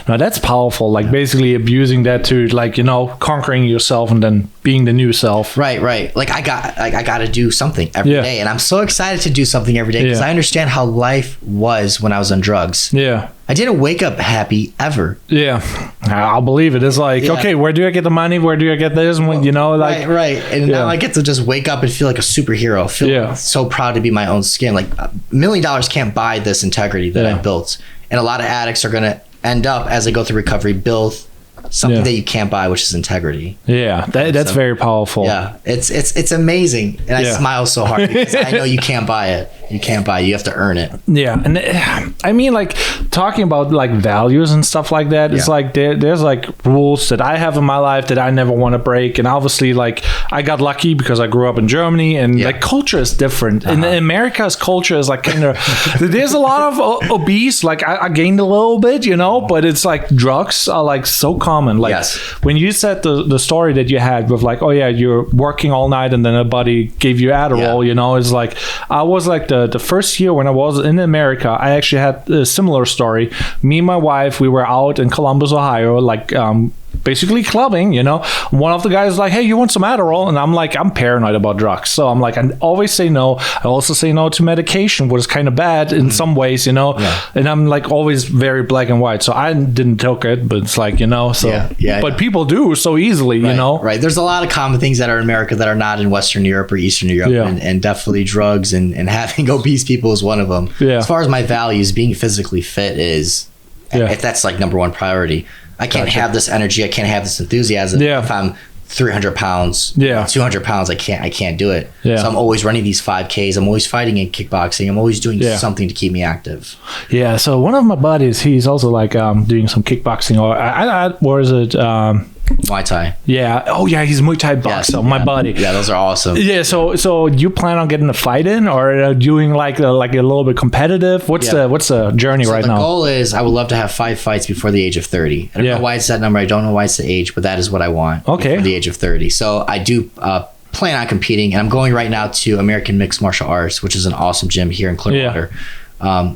No, that's powerful. Like basically abusing that to like, you know, conquering yourself and then being the new self. Right. Like I got to do something every day. And I'm so excited to do something every day because I understand how life was when I was on drugs. Yeah. I didn't wake up happy ever. Yeah. I'll believe it. It's like, okay, where do I get the money? Where do I get this? You know, like. Right. And now I get to just wake up and feel like a superhero. Feel so proud to be my own skin. Like $1 million can't buy this integrity that I built. And a lot of addicts are going to end up as they go through recovery build something that you can't buy, which is integrity. Yeah, that's very powerful. Yeah, it's amazing, and I smile so hard because I know you can't buy it. You can't buy it. You have to earn it. Yeah, and I mean, like talking about like values and stuff like that. It's like there's like rules that I have in my life that I never want to break, and obviously like I got lucky because I grew up in Germany, and like culture is different. In America's culture is like kind of there's a lot of obese. Like I gained a little bit, you know, but it's like drugs are like so common. Like when you said the story that you had with like, oh yeah, you're working all night and then a buddy gave you Adderall, you know, it's like I was like the first year when I was in America, I actually had a similar story. Me and my wife, we were out in Columbus, Ohio, like basically clubbing, you know. One of the guys is like, hey, you want some Adderall? And I'm like, I'm paranoid about drugs. So I'm like, I always say no. I also say no to medication, which is kind of bad in some ways, you know. And I'm like always very black and white. So I didn't take it, but it's like, you know, so but people do so easily, you know. Right. There's a lot of common things that are in America that are not in Western Europe or Eastern Europe. And definitely drugs and having obese people is one of them. As far as my values, being physically fit is if that's like number one priority. I can't have this energy. I can't have this enthusiasm if I'm 300 pounds, 200 pounds. I can't do it. So I'm always running these 5Ks. I'm always fighting in kickboxing. I'm always doing something to keep me active. Yeah. So one of my buddies, he's also like doing some kickboxing or is it? Muay Thai. Yeah. Oh yeah, he's Muay Thai boxer. My buddy. Yeah, those are awesome. Yeah. So you plan on getting a fight in, or doing like a little bit competitive? What's the journey right now? The goal is I would love to have 5 fights before the age of 30. I don't know why it's that number. I don't know why it's the age, but that is what I want. Okay. Before the age of 30. So I do plan on competing, and I'm going right now to American Mixed Martial Arts, which is an awesome gym here in Clearwater.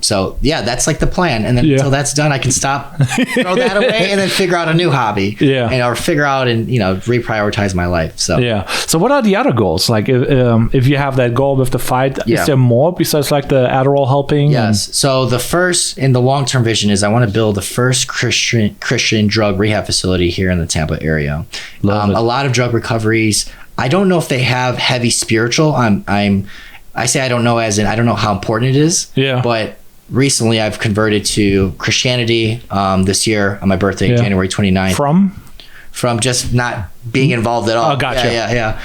So that's like the plan, and then until that's done, I can stop, throw that away, and then figure out a new hobby, or figure out and reprioritize my life. So So what are the other goals? Like if you have that goal with the fight, is there more besides like the Adderall helping? Yes. So the first in the long term vision is I want to build the first Christian drug rehab facility here in the Tampa area. A lot of drug recoveries. I don't know if they have heavy spiritual. I say I don't know as in I don't know how important it is. But recently I've converted to Christianity this year on my birthday, January 29th. From just not being involved at all. Oh, gotcha. Yeah.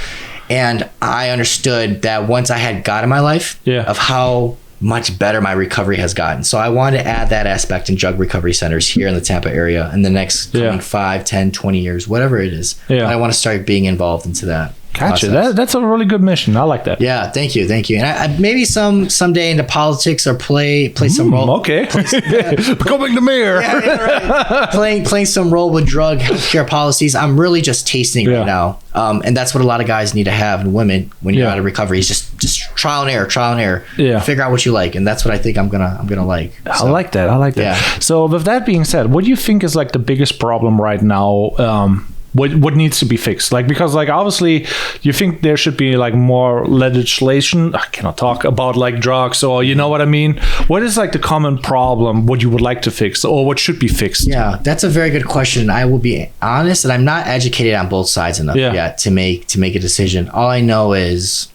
And I understood that once I had God in my life, of how much better my recovery has gotten. So I wanted to add that aspect in drug recovery centers here in the Tampa area in the next coming 5, 10, 20 years, whatever it is. I want to start being involved into that. Gotcha. That's a really good mission. I like that. Yeah, thank you. And I maybe someday into politics or play some role. Okay, becoming the mayor. Right. playing some role with drug healthcare policies. I'm really just tasting right now, and that's what a lot of guys need to have, and women when you're out of recovery is just trial and error. Yeah, figure out what you like, and that's what I think I'm gonna like. So, I like that. Yeah. So with that being said, what do you think is like the biggest problem right now? What needs to be fixed? Like, because like obviously you think there should be like more legislation. I cannot talk about like drugs, or you know what I mean? What is like the common problem, what you would like to fix, or what should be fixed? Yeah, that's a very good question. I will be honest, and I'm not educated on both sides enough yet to make a decision. All I know is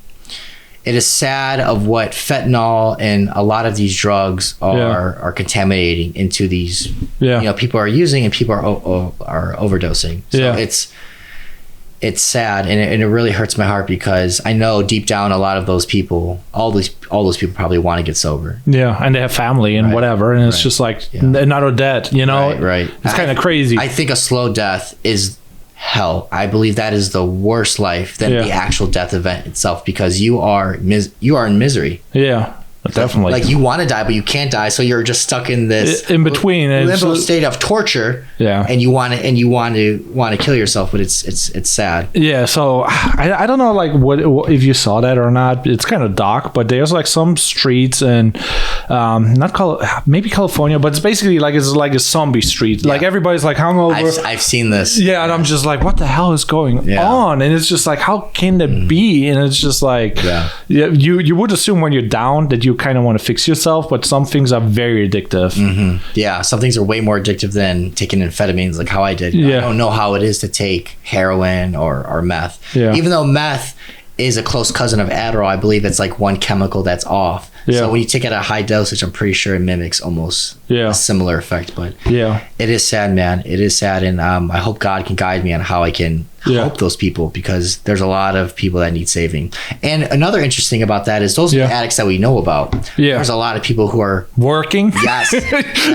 it is sad of what fentanyl and a lot of these drugs are contaminating into these. People are using and people are overdosing. So it's sad, and it really hurts my heart because I know deep down a lot of those people, all those people probably want to get sober. Yeah, and they have family and whatever, and it's just like another death. Right. It's kind of crazy. I think a slow death is hell. I believe that is the worst life than the actual death event itself, because you are in misery. Yeah, definitely. Like you want to die, but you can't die, so you're just stuck in this in between limbo state of torture. Yeah, and you want to kill yourself, but it's sad. Yeah, so I don't know like what if you saw that or not. It's kind of dark, but there's like some streets in maybe California, but it's basically like it's like a zombie street. Like everybody's like hungover. I've seen this. Yeah, and I'm just like, what the hell is going on? And it's just like, how can that be? And it's just like, you would assume when you're down that you kind of want to fix yourself, but some things are very addictive. Mm-hmm. Yeah, some things are way more addictive than taking amphetamines, like how I did. I don't know how it is to take heroin or meth. Yeah. Even though meth is a close cousin of Adderall, I believe it's like one chemical that's off. Yeah. So when you take it at a high dosage, I'm pretty sure it mimics almost a similar effect. But it is sad, man. It is sad, and I hope God can guide me on how I can help those people, because there's a lot of people that need saving. And another interesting about that is those are the addicts that we know about. Yeah. There's a lot of people who are working. Yes.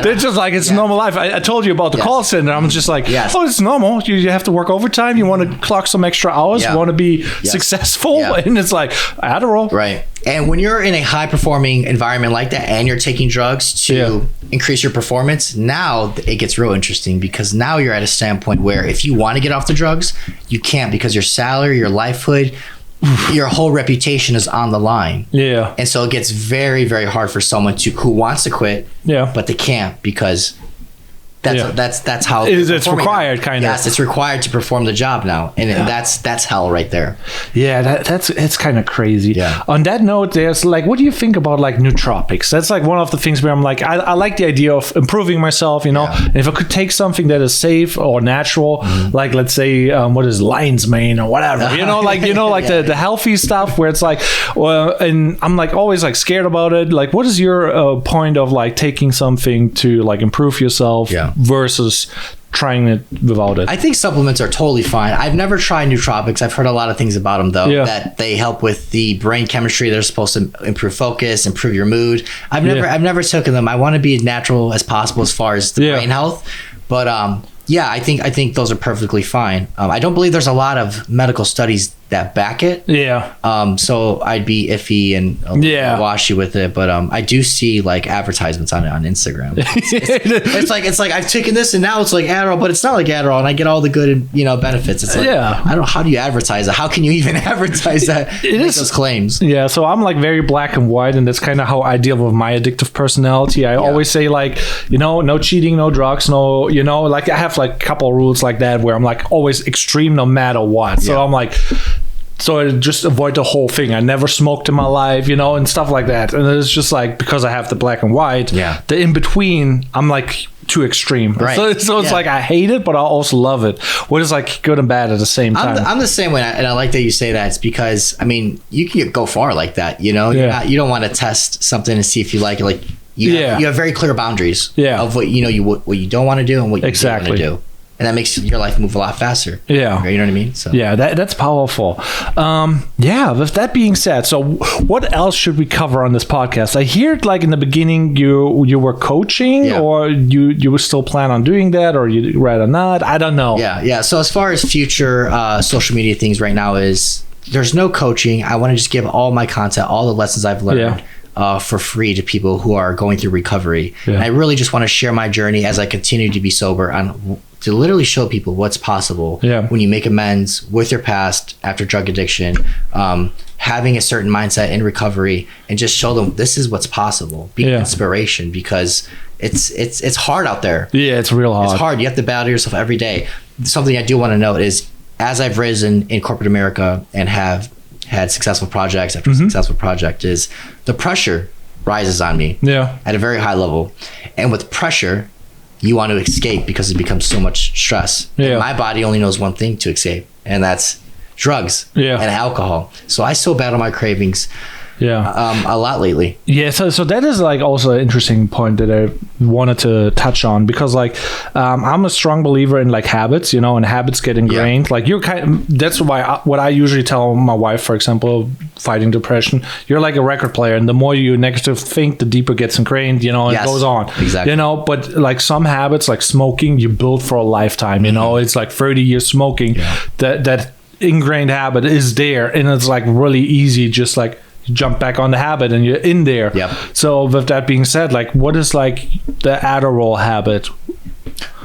They're just like, it's normal life. I told you about the call center. I'm just like, oh, it's normal. You have to work overtime. You want to clock some extra hours. You want to be successful. Yeah. And it's like Adderall. Right. And when you're in a high performing environment like that and you're taking drugs to increase your performance, now it gets real interesting, because now you're at a standpoint where if you want to get off the drugs, you can't, because your salary, your livelihood, your whole reputation is on the line. Yeah. And so it gets very, very hard for someone who wants to quit, but they can't, because that's how it's required now. Kind of. Yes, it's required to perform the job now, and that's hell right there. Yeah, it's kind of crazy. Yeah. On that note, there's like, what do you think about like nootropics? That's like one of the things where I'm like, I like the idea of improving myself. And if I could take something that is safe or natural, like let's say what is lion's mane or whatever, the healthy stuff where it's like, well, and I'm like always like scared about it. Like, what is your point of like taking something to like improve yourself? Yeah. Versus trying it without it? I think supplements are totally fine. I've never tried nootropics. I've heard a lot of things about them though, that they help with the brain chemistry. They're supposed to improve focus, improve your mood. I've never taken them. I want to be as natural as possible as far as the brain health, but I think those are perfectly fine. I don't believe there's a lot of medical studies that back it. Yeah. So I'd be iffy and washy with it, but I do see like advertisements on it on Instagram. It's like I've taken this and now it's like Adderall, but it's not like Adderall, and I get all the good benefits. It's like I don't know, how do you advertise it? How can you even advertise that? It is those claims. Yeah. So I'm like very black and white, and that's kind of how I deal with my addictive personality. I always say like no cheating, no drugs, no like I have like a couple rules like that where I'm like always extreme no matter what. So I'm like. So I just avoid the whole thing. I never smoked in my life, and stuff like that. And it's just like, because I have the black and white, the in between, I'm like too extreme. Right. So it's like I hate it, but I also love it. What is like good and bad at the same time? I'm the same way, and I like that you say that. It's because you can go far like that. You don't want to test something and see if you like it. Like you have very clear boundaries of what what you don't want to do and what you do want to do. And that makes your life move a lot faster. Yeah. You know what I mean? So. Yeah, that's powerful. With that being said, so what else should we cover on this podcast? I hear like in the beginning you were coaching, or you were still plan on doing that, or you rather not? I don't know. Yeah. So as far as future social media things right now is, there's no coaching. I want to just give all my content, all the lessons I've learned for free to people who are going through recovery. And I really just want to share my journey as I continue to be sober to literally show people what's possible when you make amends with your past after drug addiction, having a certain mindset in recovery, and just show them this is what's possible. Be an inspiration, because it's hard out there. Yeah, it's real hard. It's hard. You have to battle yourself every day. Something I do want to note is, as I've risen in corporate America and have had successful projects after successful project, is the pressure rises on me at a very high level. And with pressure, you want to escape because it becomes so much stress. And my body only knows one thing to escape, and that's drugs and alcohol. So I still battle my cravings a lot lately. So that is like also an interesting point that I wanted to touch on, because like I'm a strong believer in like habits, and habits get ingrained. Like that's why what I usually tell my wife, for example, fighting depression, you're like a record player, and the more you negative think, the deeper it gets ingrained, and it goes on. Exactly. But like some habits, like smoking, you build for a lifetime. It's like 30 years smoking. That ingrained habit is there, and it's like really easy, just like you jump back on the habit and you're in there. So with that being said, like what is like the Adderall habit?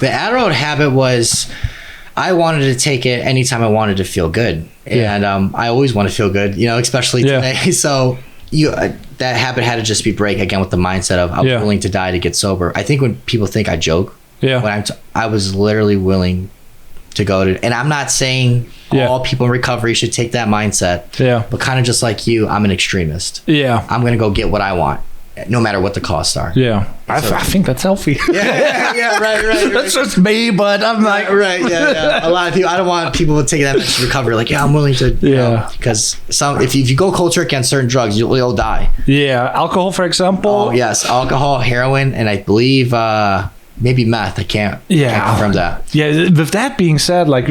The Adderall habit was, I wanted to take it anytime I wanted to feel good. And I always want to feel good, especially today. So that habit had to just be break again with the mindset of I was willing to die to get sober. I think when people think I joke, when I was literally willing to go to, and I'm not saying all people in recovery should take that mindset, but kind of just like you, I'm an extremist. I'm gonna go get what I want, no matter what the costs are. I think that's healthy. Right. That's just me, but I'm like a lot of people, I don't want people to take that much recovery, like I'm willing to because if you go cold turkey on certain drugs, you'll die. Alcohol, for example. Alcohol, heroin, and I believe maybe meth. I can't confirm that. With that being said, like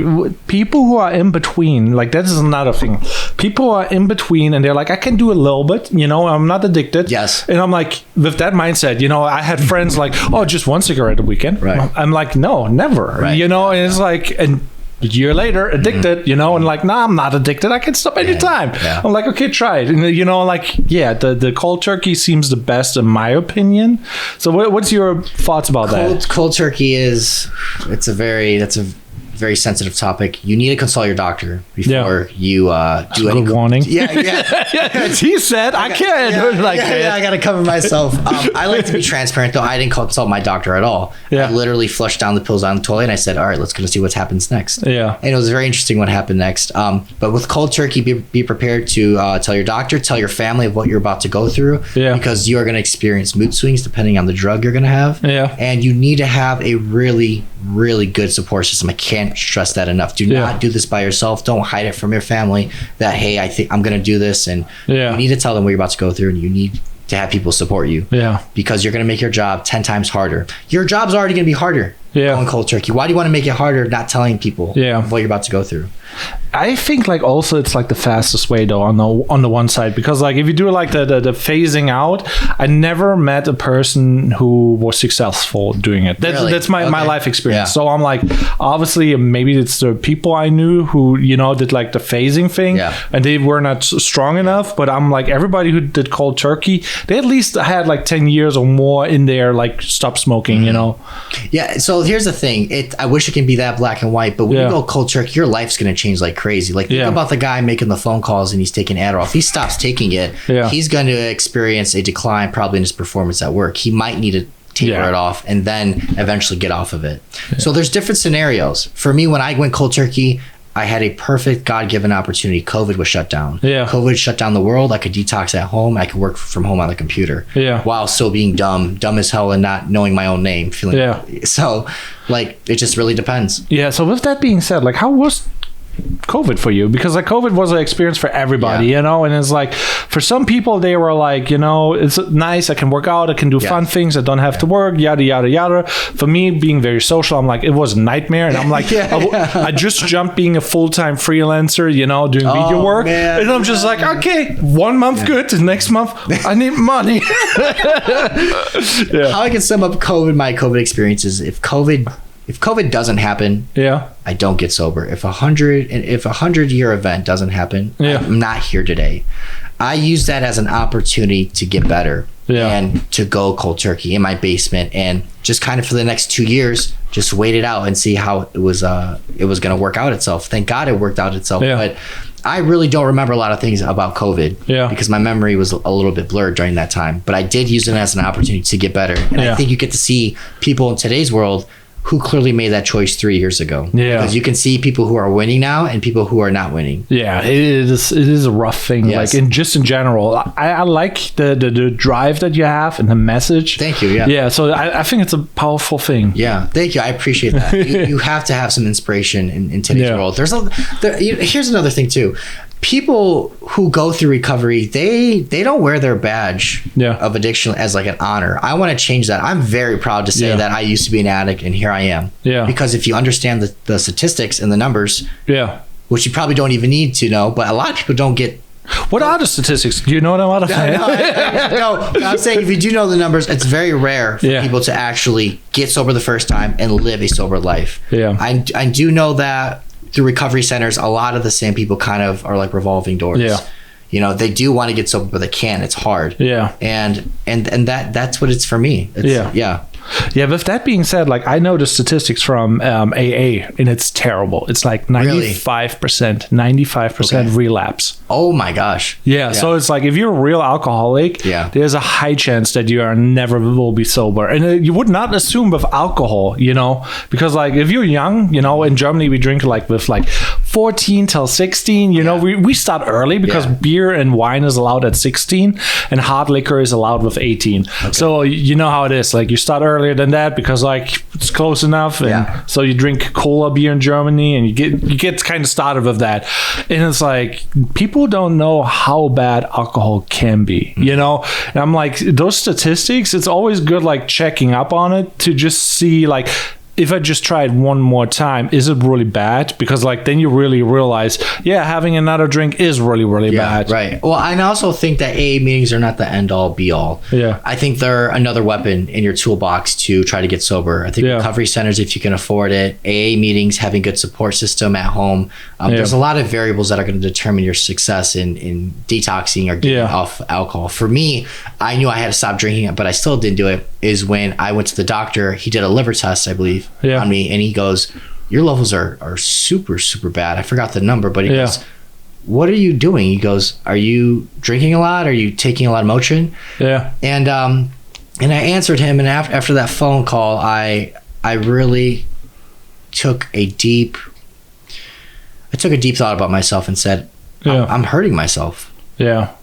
people who are in between, like that is another thing. People are in between and they're like, I can do a little bit, I'm not addicted. And I'm like, with that mindset, I had friends like, oh, just one cigarette a weekend. I'm like, no, never. And it's like, and a year later, addicted, and like, nah, I'm not addicted. I can stop anytime. I'm like, okay, try it. And, the cold turkey seems the best in my opinion. So what's your thoughts about that? Cold turkey that's a very sensitive topic. You need to consult your doctor before you do any warning. He said I can't. I gotta cover myself. I like to be transparent though. I didn't consult my doctor at all. I literally flushed down the pills on the toilet and I said, all right, let's go see what happens next. And it was very interesting what happened next. But with cold turkey, be prepared to tell your doctor, tell your family of what you're about to go through, because you are going to experience mood swings depending on the drug you're going to have. And you need to have a really, really good support system. I can't stress that enough. Do not do this by yourself. Don't hide it from your family that, hey, I think I'm going to do this. And you need to tell them what you're about to go through, and you need to have people support you. Because you're going to make your job 10 times harder. Your job's already going to be harder going cold turkey. Why do you want to make it harder not telling people what you're about to go through? I think like also it's like the fastest way though on the one side, because like if you do like the phasing out, I never met a person who was successful doing it. That's my life experience. So I'm like, obviously maybe it's the people I knew who did like the phasing thing and they were not strong enough, but I'm like, everybody who did cold turkey, they at least had like 10 years or more in there, like stop smoking. So here's the thing, I wish it can be that black and white, but when you go cold turkey, your life's gonna change like crazy. Like think about the guy making the phone calls and he's taking Adderall. If he stops taking it, he's going to experience a decline probably in his performance at work. He might need to taper it off and then eventually get off of it. So there's different scenarios. For me, when I went cold turkey, I had a perfect God-given opportunity. COVID was shut down. COVID shut down the world. I could detox at home. I could work from home on the computer while still being dumb as hell and not knowing my own name. So like, it just really depends. So with that being said, like how was COVID for you? Because like COVID was an experience for everybody, and it's like for some people they were like, it's nice, I can work out, I can do fun things, I don't have to work, yada yada yada. For me, being very social, I'm like, it was a nightmare, and I'm like, I just jumped being a full-time freelancer, doing video work, and I'm just like, okay, 1 month good, next month I need money. How I can sum up my COVID experiences, if COVID if COVID doesn't happen, I don't get sober. If a 100-year event doesn't happen, I'm not here today. I use that as an opportunity to get better and to go cold turkey in my basement and just kind of for the next 2 years, just wait it out and see how it was going to work out itself. Thank God it worked out itself. But I really don't remember a lot of things about COVID because my memory was a little bit blurred during that time. But I did use it as an opportunity to get better. And I think you get to see people in today's world who clearly made that choice 3 years ago. Because you can see people who are winning now and people who are not winning. Yeah, it is a rough thing. Yes. Like in general, I like the drive that you have and the message. Thank you. Yeah. So I think it's a powerful thing. Yeah. Thank you. I appreciate that. you have to have some inspiration in today's world. Here's another thing too. People who go through recovery, they don't wear their badge of addiction as like an honor. I want to change that. I'm very proud to say that I used to be an addict and here I am. Yeah. Because if you understand the statistics and the numbers, which you probably don't even need to know, but a lot of people don't get. What are the statistics? Do you know what I'm about to say? No, I'm saying if you do know the numbers, it's very rare for people to actually get sober the first time and live a sober life. Yeah. I do know that through recovery centers, a lot of the same people kind of are like revolving doors. Yeah. You know, they do want to get sober, but they can't. It's hard. Yeah. And that's what it's for me. Yeah, with that being said, like I know the statistics from AA and it's terrible. It's like 95% relapse. Oh my gosh. Yeah, so it's like if you're a real alcoholic, there's a high chance that you are never will be sober. And you would not assume with alcohol, you know, because like if you're young, you know, in Germany we drink like with like 14 till 16, you know, we start early because beer and wine is allowed at 16 and hard liquor is allowed with 18. So you know how it is. Like you start earlier than that because like it's close enough and so you drink cola beer in Germany and you get kind of started with that, and it's like people don't know how bad alcohol can be, you know. And I'm like, those statistics, it's always good like checking up on it to just see like if I just try it one more time, is it really bad? Because like then you really realize, having another drink is really, really bad. Right. Well, I also think that AA meetings are not the end all be all. Yeah. I think they're another weapon in your toolbox to try to get sober. I think recovery centers, if you can afford it, AA meetings, having good support system at home. There's a lot of variables that are going to determine your success in detoxing or getting off alcohol. For me, I knew I had to stop drinking it, but I still didn't do it, is when I went to the doctor. He did a liver test, I believe, on me, and he goes, your levels are super, super bad. I forgot the number, but he goes, what are you doing? He goes, are you drinking a lot? Are you taking a lot of Motrin? Yeah. And I answered him, and after that phone call, I really took a deep thought about myself and said, I'm hurting myself. Yeah.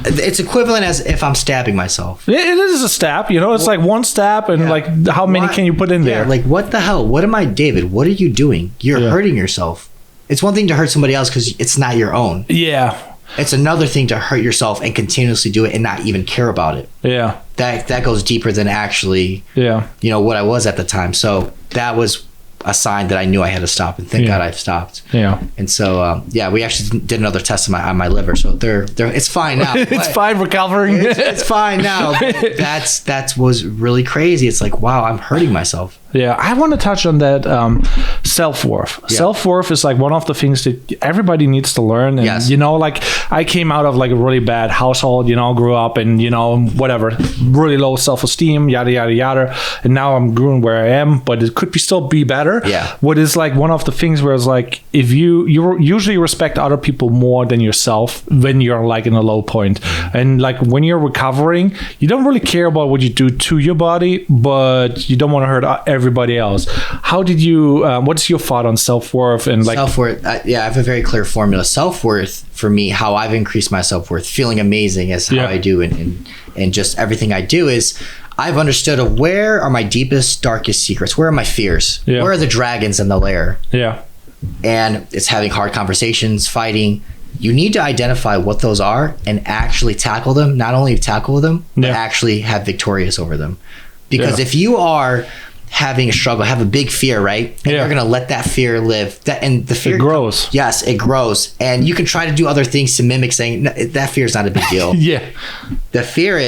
It's equivalent as if I'm stabbing myself. It is a stab, you know. It's like one stab, and like how many can you put in there? Like what the hell? What am I, David? What are you doing? You're hurting yourself. It's one thing to hurt somebody else because it's not your own. Yeah. It's another thing to hurt yourself and continuously do it and not even care about it. Yeah. That goes deeper than actually, you know, what I was at the time. So that was a sign that I knew I had to stop, and thank God I've stopped. Yeah. And so we actually did another test on my liver, so it's fine now. It's fine recovering. It's fine now. That was really crazy. It's like, wow, I'm hurting myself. Yeah, I want to touch on that self-worth. Yeah. Self-worth is like one of the things that everybody needs to learn. And, you know, like I came out of like a really bad household, you know, grew up and, you know, whatever, really low self-esteem, yada, yada, yada. And now I'm growing where I am, but it could still be better. Yeah. What is like one of the things where it's like, if you usually respect other people more than yourself when you're like in a low point. And like when you're recovering, you don't really care about what you do to your body, but you don't want to hurt everybody else. How did you what's your thought on self-worth and like self-worth? I have a very clear formula. Self-worth for me, how I've increased my self-worth, feeling amazing is how I do, and just everything I do is I've understood of where are my deepest, darkest secrets, where are my fears, where are the dragons in the lair. And it's having hard conversations, fighting. You need to identify what those are and actually tackle them. Not only tackle them, but actually have victorious over them. Because if you are having a struggle, have a big fear, right? And you're gonna let that fear live. And the fear grows. Yes, it grows. And you can try to do other things to mimic saying that fear is not a big deal. The fear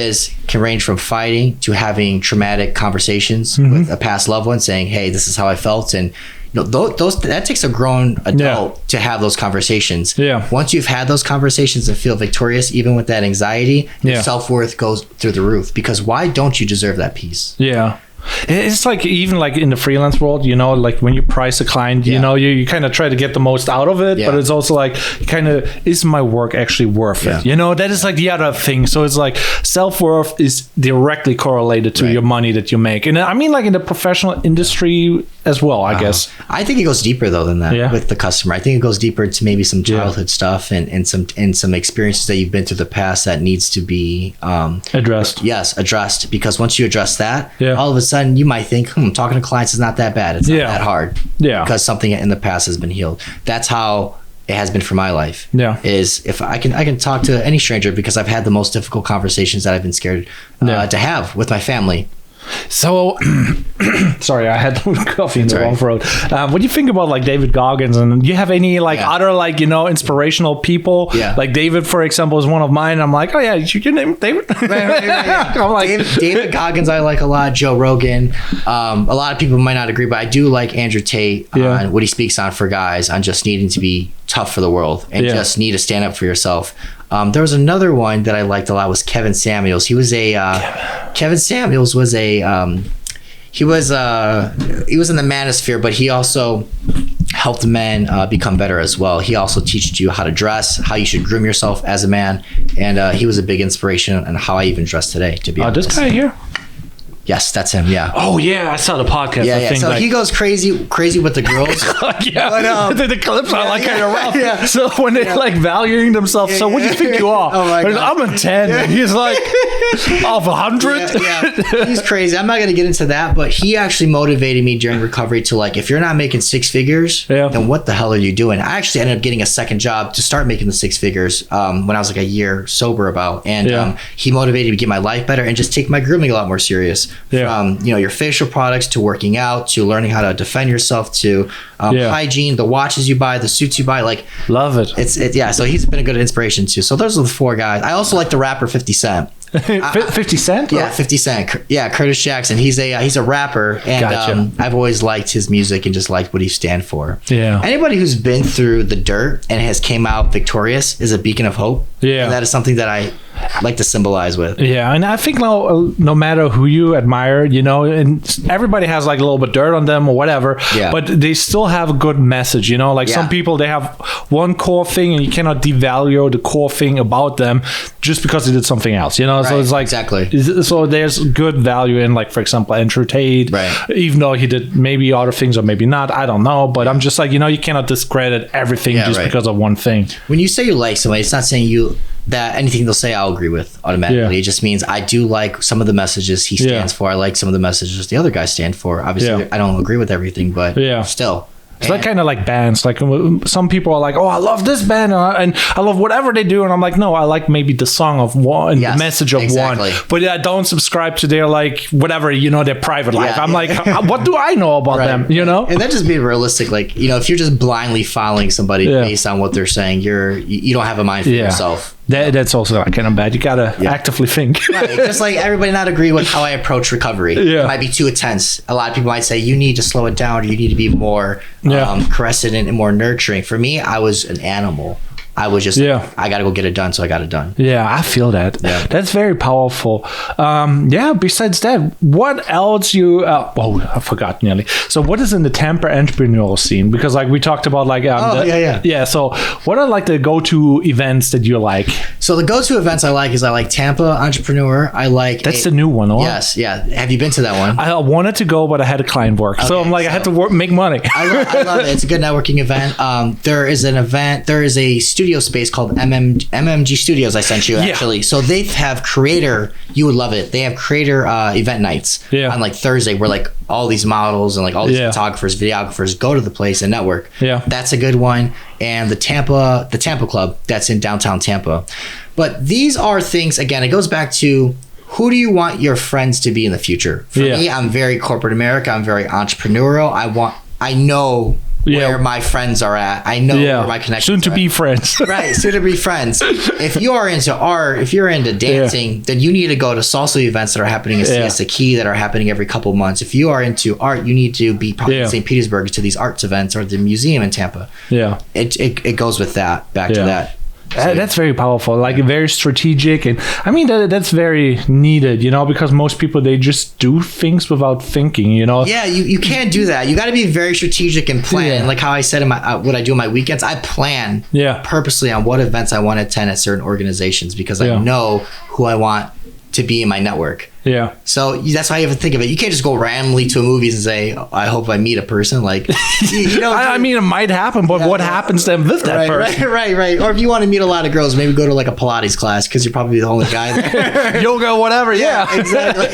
can range from fighting to having traumatic conversations with a past loved one, saying, "Hey, this is how I felt," and that takes a grown adult to have those conversations. Once you've had those conversations and feel victorious, even with that anxiety, your self-worth goes through the roof, because why don't you deserve that peace? It's like, even like in the freelance world, you know, like when you price a client, you know, you kind of try to get the most out of it, but it's also like, kind of, is my work actually worth it? You know, that is like the other thing. So it's like self-worth is directly correlated to your money that you make. And I mean, like in the professional industry as well, I guess. I think it goes deeper though than that with the customer. I think it goes deeper into maybe some childhood stuff and some experiences that you've been through the past that needs to be addressed. Yes, addressed. Because once you address that, all of a sudden you might think, talking to clients is not that bad. It's not that hard. Because something in the past has been healed. That's how it has been for my life. Is if I can talk to any stranger, because I've had the most difficult conversations that I've been scared to have with my family. So, sorry, I had coffee in the wrong throat. What do you think about like David Goggins? And do you have any like other like, you know, inspirational people? Like David, for example, is one of mine. I'm like, oh yeah, you can name David. I'm like, David Goggins, I like a lot. Joe Rogan. A lot of people might not agree, but I do like Andrew Tate on what he speaks on for guys on just needing to be tough for the world and just need to stand up for yourself. There was another one that I liked a lot, was Kevin Samuels. He was Kevin Samuels was he was in the manosphere, but he also helped men become better as well. He also teaches you how to dress, how you should groom yourself as a man, and he was a big inspiration on how I even dress today, to be honest. This guy here? Yes, that's him. Yeah. Oh yeah, I saw the podcast. Yeah. So he goes crazy with the girls. But, the clips are like kind of rough. So when they're like valuing themselves, so what do you think you are? Oh my God. I'm a 10. And he's like off 100. He's crazy. I'm not gonna get into that, but he actually motivated me during recovery to like, if you're not making six figures, then what the hell are you doing? I actually ended up getting a second job to start making the six figures when I was like a year sober about, and he motivated me to get my life better and just take my grooming a lot more serious. From your facial products to working out to learning how to defend yourself to hygiene, the watches you buy, the suits you buy, like love it. So he's been a good inspiration too. So those are the four guys. I also like the rapper 50 Cent. 50 Cent? Yeah, 50 Cent. Yeah, Curtis Jackson. He's a rapper, and I've always liked his music and just liked what he stands for. Anybody who's been through the dirt and has came out victorious is a beacon of hope. And that is something that I like to symbolize with. And I think no matter who you admire, you know, and everybody has like a little bit dirt on them or whatever, but they still have a good message, you know, like some people, they have one core thing and you cannot devalue the core thing about them just because they did something else, you know. So it's like, so there's good value in, like, for example, Andrew Tate, even though he did maybe other things or maybe not, I don't know, but I'm just like, you know, you cannot discredit everything just because of one thing. When you say you like somebody, it's not saying that anything they'll say I'll agree with automatically. It just means I do like some of the messages he stands for. I like some of the messages the other guys stand for. Obviously, I don't agree with everything, but still. It's like kind of like bands. Like some people are like, oh, I love this band and I love whatever they do. And I'm like, no, I like maybe the song of one, the message of one. But I don't subscribe to their like whatever, you know, their private life. I'm like, what do I know about them, you know? And that's just being realistic. Like, you know, if you're just blindly following somebody based on what they're saying, you don't have a mind for yourself. That's also like kind of bad. You gotta actively think. Just like everybody not agree with how I approach recovery. It might be too intense. A lot of people might say you need to slow it down, or you need to be more caressing and more nurturing. For me, I was an animal. I was just, I got to go get it done, so I got it done. Yeah, I feel that. That's very powerful. Besides that, what else I forgot nearly. So what is in the Tampa entrepreneurial scene? Because like we talked about like... So what are like the go-to events that you like? So the go-to events I like Tampa Entrepreneur. I like... That's the new one, huh? Yes, yeah. Have you been to that one? I wanted to go, but I had a client work. So I'm like, I had to make money. I love it. It's a good networking event. There is a studio space called MMG Studios I sent you actually. So they have creator, you would love it. They have creator event nights on like Thursday where like all these models and like all these photographers, videographers go to the place and network. That's a good one. And the Tampa Club that's in downtown Tampa. But these are things, again, it goes back to who do you want your friends to be in the future? For me, I'm very corporate America. I'm very entrepreneurial. I know where my friends are at. I know where my connections soon to be friends. Right, soon to be friends. If you are into art, if you're into dancing, then you need to go to salsa events that are happening at Siesta Key that are happening every couple of months. If you are into art, you need to be probably in St. Petersburg to these arts events or the museum in Tampa. Yeah. It goes with that, back to that. So, that's very powerful, like very strategic, and I mean that's very needed, because most people, they just do things without thinking, Yeah, you can't do that. You got to be very strategic and plan. Like how I said in my what I do in my weekends, I plan purposely on what events I want to attend at certain organizations because I know who I want to be in my network. Yeah. So that's how you have to think of it. You can't just go randomly to a movies and say, I hope I meet a person. Like, I mean, it might happen, but what happens then with that person? Right. Or if you want to meet a lot of girls, maybe go to like a Pilates class because you're probably the only guy there. Yoga, whatever. Yeah. Exactly.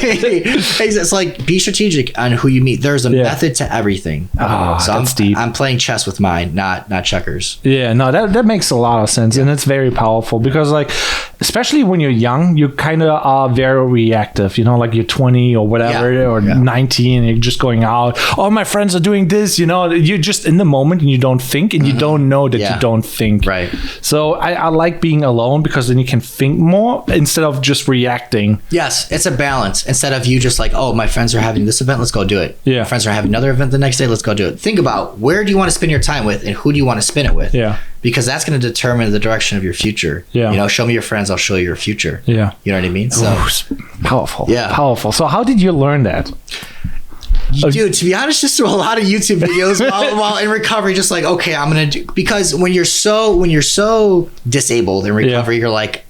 It's like, be strategic on who you meet. There's a method to everything. So that's deep. I'm playing chess with mine, not checkers. Yeah, no, that makes a lot of sense. And it's very powerful because, like, especially when you're young, you kind of are very reactive. Like you're 20 or whatever, or 19, and you're just going out. All my friends are doing this, you're just in the moment and you don't think, and you don't know that you don't think. Right. So I like being alone because then you can think more instead of just reacting. Yes, it's a balance. Instead of you just like, oh, my friends are having this event, let's go do it. Yeah. My friends are having another event the next day, let's go do it. Think about where do you want to spend your time with and who do you want to spend it with? Yeah. Because that's going to determine the direction of your future. Yeah. Show me your friends, I'll show you your future. Yeah. You know what I mean? So powerful. Yeah. Powerful. So how did you learn that? Dude, to be honest, just through a lot of YouTube videos while in recovery, just like, okay, I'm going to do, because when you're so disabled in recovery, you're like,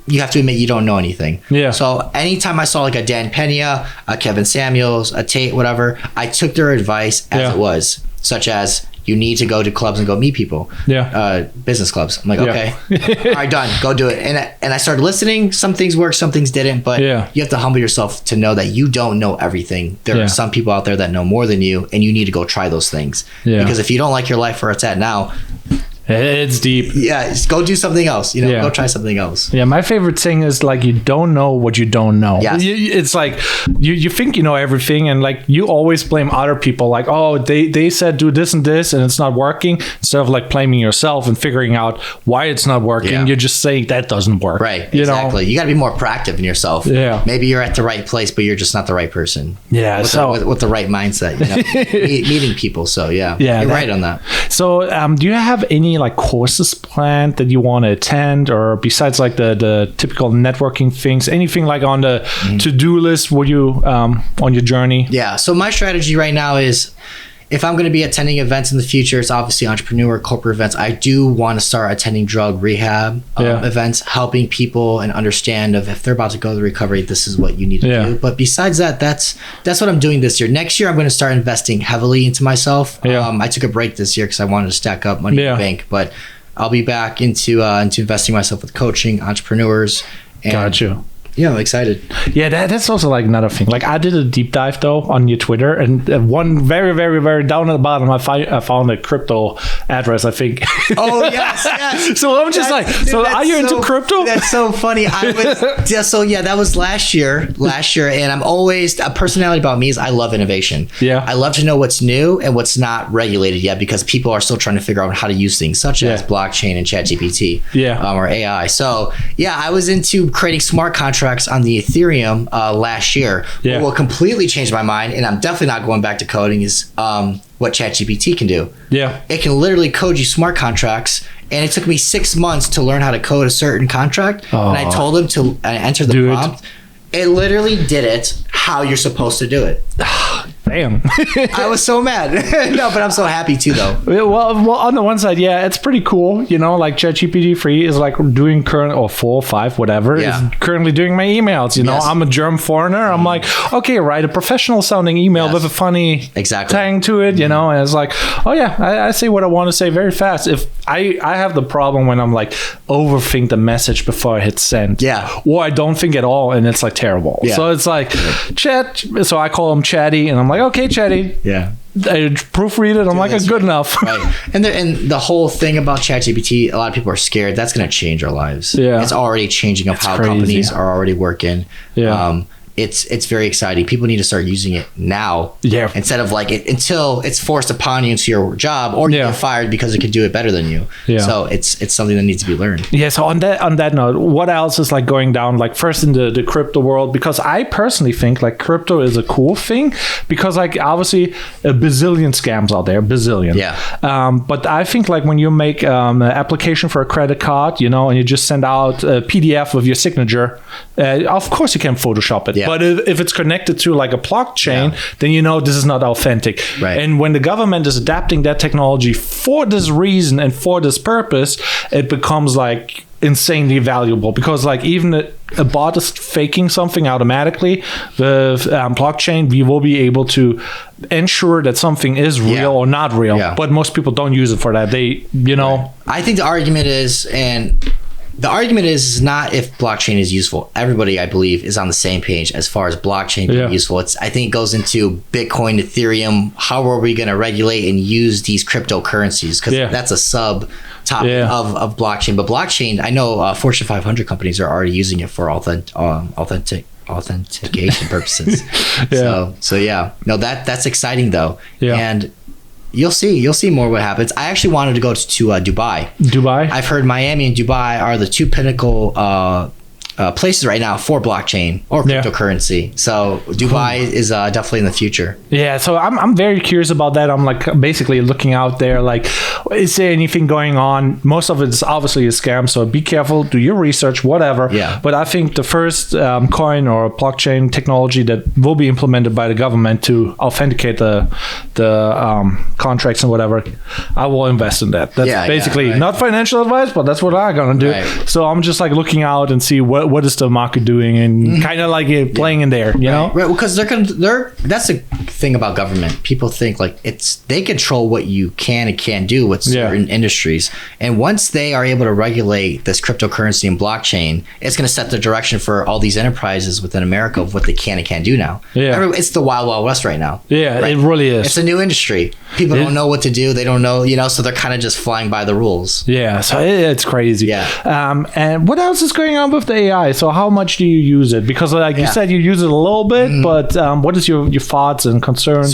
you have to admit you don't know anything. Yeah. So anytime I saw like a Dan Pena, a Kevin Samuels, a Tate, whatever, I took their advice as it was, such as, you need to go to clubs and go meet people. Yeah. Business clubs. I'm like, okay, all right, done. Go do it. And I started listening. Some things worked, some things didn't. But you have to humble yourself to know that you don't know everything. There are some people out there that know more than you, and you need to go try those things. Yeah. Because if you don't like your life where it's at now, it's deep. Yeah, just go do something else. Go try something else. Yeah, my favorite thing is like you don't know what you don't know. Yes. It's like you think you know everything, and like you always blame other people. Like, oh, they said do this and this, and it's not working. Instead of like blaming yourself and figuring out why it's not working, you're just saying that doesn't work. Right. Exactly. You got to be more proactive in yourself. Yeah. Maybe you're at the right place, but you're just not the right person. Yeah. With the right mindset, meeting people. So you're right on that. So do you have any like courses planned that you want to attend, or besides like the typical networking things, anything like on the to-do list would you on your journey? Yeah, so my strategy right now is, if I'm going to be attending events in the future, it's obviously entrepreneur, corporate events. I do want to start attending drug rehab events, helping people and understand if they're about to go to recovery, this is what you need to do. But besides that, that's what I'm doing this year. Next year, I'm going to start investing heavily into myself. I took a break this year because I wanted to stack up money in the bank, but I'll be back into investing myself with coaching, entrepreneurs. And Gotcha. Yeah, I'm excited. Yeah, that's also like another thing. Like I did a deep dive though on your Twitter, and one very, very, very down at the bottom, I found a crypto address, I think. Oh yes. So I'm just are you into crypto? That's so funny. That was last year, and I'm always, a personality about me is I love innovation. Yeah. I love to know what's new and what's not regulated yet, because people are still trying to figure out how to use things such as blockchain and ChatGPT, or AI. So I was into creating smart contracts on the Ethereum last year. But what completely changed my mind, and I'm definitely not going back to coding, is what ChatGPT can do. Yeah. It can literally code you smart contracts, and it took me 6 months to learn how to code a certain contract. And I told him to enter the prompt. It literally did it how you're supposed to do it. Damn. I was so mad. No, but I'm so happy too, though. Well, on the one side, it's pretty cool. Like ChatGPT 3 is like doing current, or 4 or 5, whatever, is currently doing my emails. I'm a germ foreigner. I'm like, okay, write a professional sounding email with a funny tang to it, and it's like, oh yeah, I say what I want to say very fast. If I have the problem when I'm like overthink the message before I hit send. Yeah. Or I don't think at all, and it's like terrible. Yeah. So it's like chat. So I call him Chatty, and I'm like, okay, Chatty. Yeah. I proofread it. I'm like, good enough. Right. And the whole thing about ChatGPT, a lot of people are scared. That's going to change our lives. Yeah. It's already changing of how companies are already working. Yeah. It's very exciting. People need to start using it now. Yeah. Instead of like until it's forced upon you into your job, or you get fired because it can do it better than you. Yeah. So it's something that needs to be learned. Yeah. So on that note, what else is like going down? Like first in the crypto world, because I personally think like crypto is a cool thing, because like obviously a bazillion scams out there, bazillion. Yeah. But I think like when you make an application for a credit card, you know, and you just send out a PDF with your signature, of course you can Photoshop it. Yeah. But if it's connected to like a blockchain, then you know this is not authentic. Right. And when the government is adapting that technology for this reason and for this purpose, it becomes like insanely valuable, because like even a bot is faking something automatically. The blockchain, we will be able to ensure that something is real or not real. Yeah. But most people don't use it for that. They, you know. Right. I think the argument is, is not if blockchain is useful. Everybody, I believe, is on the same page as far as blockchain being useful. I think it goes into Bitcoin, Ethereum. How are we going to regulate and use these cryptocurrencies? Because that's a sub topic of blockchain. But blockchain, I know Fortune 500 companies are already using it for authentication purposes. So yeah, no, that's exciting though. Yeah. And you'll see more what happens. I actually wanted to go to Dubai. I've heard Miami and Dubai are the two pinnacle places right now for blockchain or cryptocurrency. So Dubai is definitely in the future. Yeah, so I'm very curious about that. I'm like basically looking out there, like, is there anything going on? Most of it is obviously a scam, so be careful, do your research, whatever. Yeah. But I think the first coin or blockchain technology that will be implemented by the government to authenticate the contracts and whatever, I will invest in that. That's basically not financial advice, but that's what I'm gonna do. Right. So I'm just like looking out and see what is the market doing, and kind of like playing in there, you know? Right, because that's the thing about government. People think like they control what you can and can't do with certain industries. And once they are able to regulate this cryptocurrency and blockchain, it's going to set the direction for all these enterprises within America of what they can and can't do now. Yeah. It's the wild, wild west right now. Yeah, right? It really is. It's a new industry. People don't know what to do. They don't know, you know, so they're kind of just flying by the rules. Yeah, so it's crazy. Yeah. And what else is going on with the AI? So how much do you use it? Because like you said, you use it a little bit, but what is your thoughts and concerns?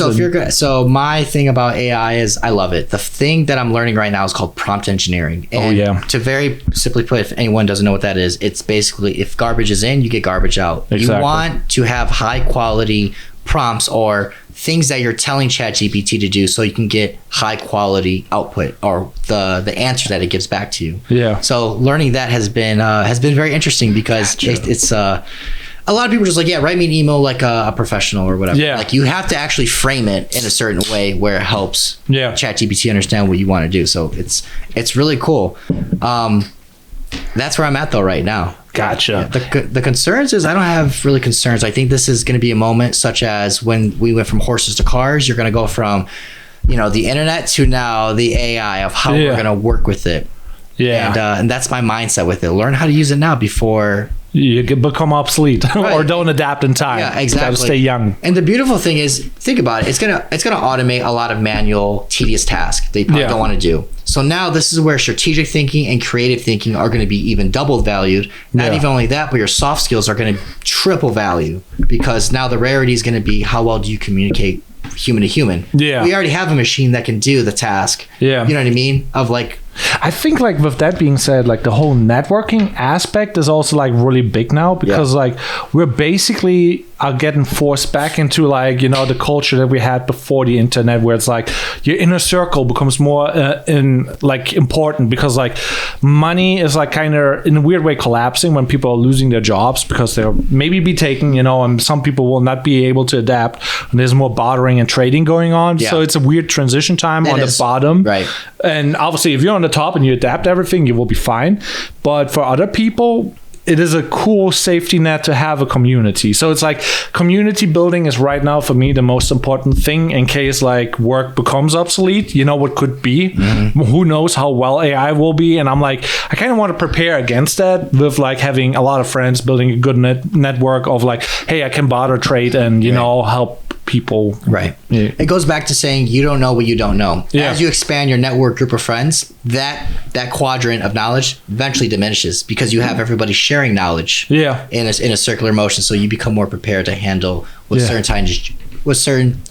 So my thing about AI is I love it. The thing that I'm learning right now is called prompt engineering. And to very simply put, if anyone doesn't know what that is, it's basically if garbage is in, you get garbage out. Exactly. You want to have high quality prompts or things that you're telling ChatGPT to do so you can get high quality output or the answer that it gives back to you. Yeah. So learning that has been very interesting because it's a lot of people are just like, write me an email like a professional or whatever. Yeah. Like you have to actually frame it in a certain way where it helps ChatGPT understand what you want to do. So it's really cool. That's where I'm at though right now. Gotcha. The concerns is I don't have really concerns. I think this is going to be a moment such as when we went from horses to cars. You're going to go from, you know, the internet to now the AI of how we're going to work with it. Yeah. And that's my mindset with it. Learn how to use it now before you become obsolete or don't adapt in time. Yeah, exactly. You gotta stay young. And the beautiful thing is, think about it. It's gonna automate a lot of manual, tedious tasks that you probably don't want to do. So now this is where strategic thinking and creative thinking are going to be even double valued. Not even only that, but your soft skills are going to triple value because now the rarity is going to be how well do you communicate human to human. Yeah. We already have a machine that can do the task. Yeah. You know what I mean? Of like, I think like with that being said, like the whole networking aspect is also like really big now because like we're basically are getting forced back into like, you know, the culture that we had before the internet where it's like your inner circle becomes more important because like money is like kind of in a weird way collapsing when people are losing their jobs because they'll maybe be taken, you know, and some people will not be able to adapt and there's more bartering and trading going on. So it's a weird transition time on the bottom. Right. And obviously if you're on the top and you adapt everything, you will be fine. But for other people, it is a cool safety net to have a community. So it's like community building is right now for me the most important thing in case like work becomes obsolete. You know what could be. Who knows how well AI will be. And I'm like, I kind of want to prepare against that with like having a lot of friends, building a good network of like, hey, I can barter trade and, you know, help people. Right. Yeah. It goes back to saying you don't know what you don't know. Yeah. As you expand your network group of friends, that quadrant of knowledge eventually diminishes because you have everybody sharing knowledge. Yeah. In a circular motion, so you become more prepared to handle with certain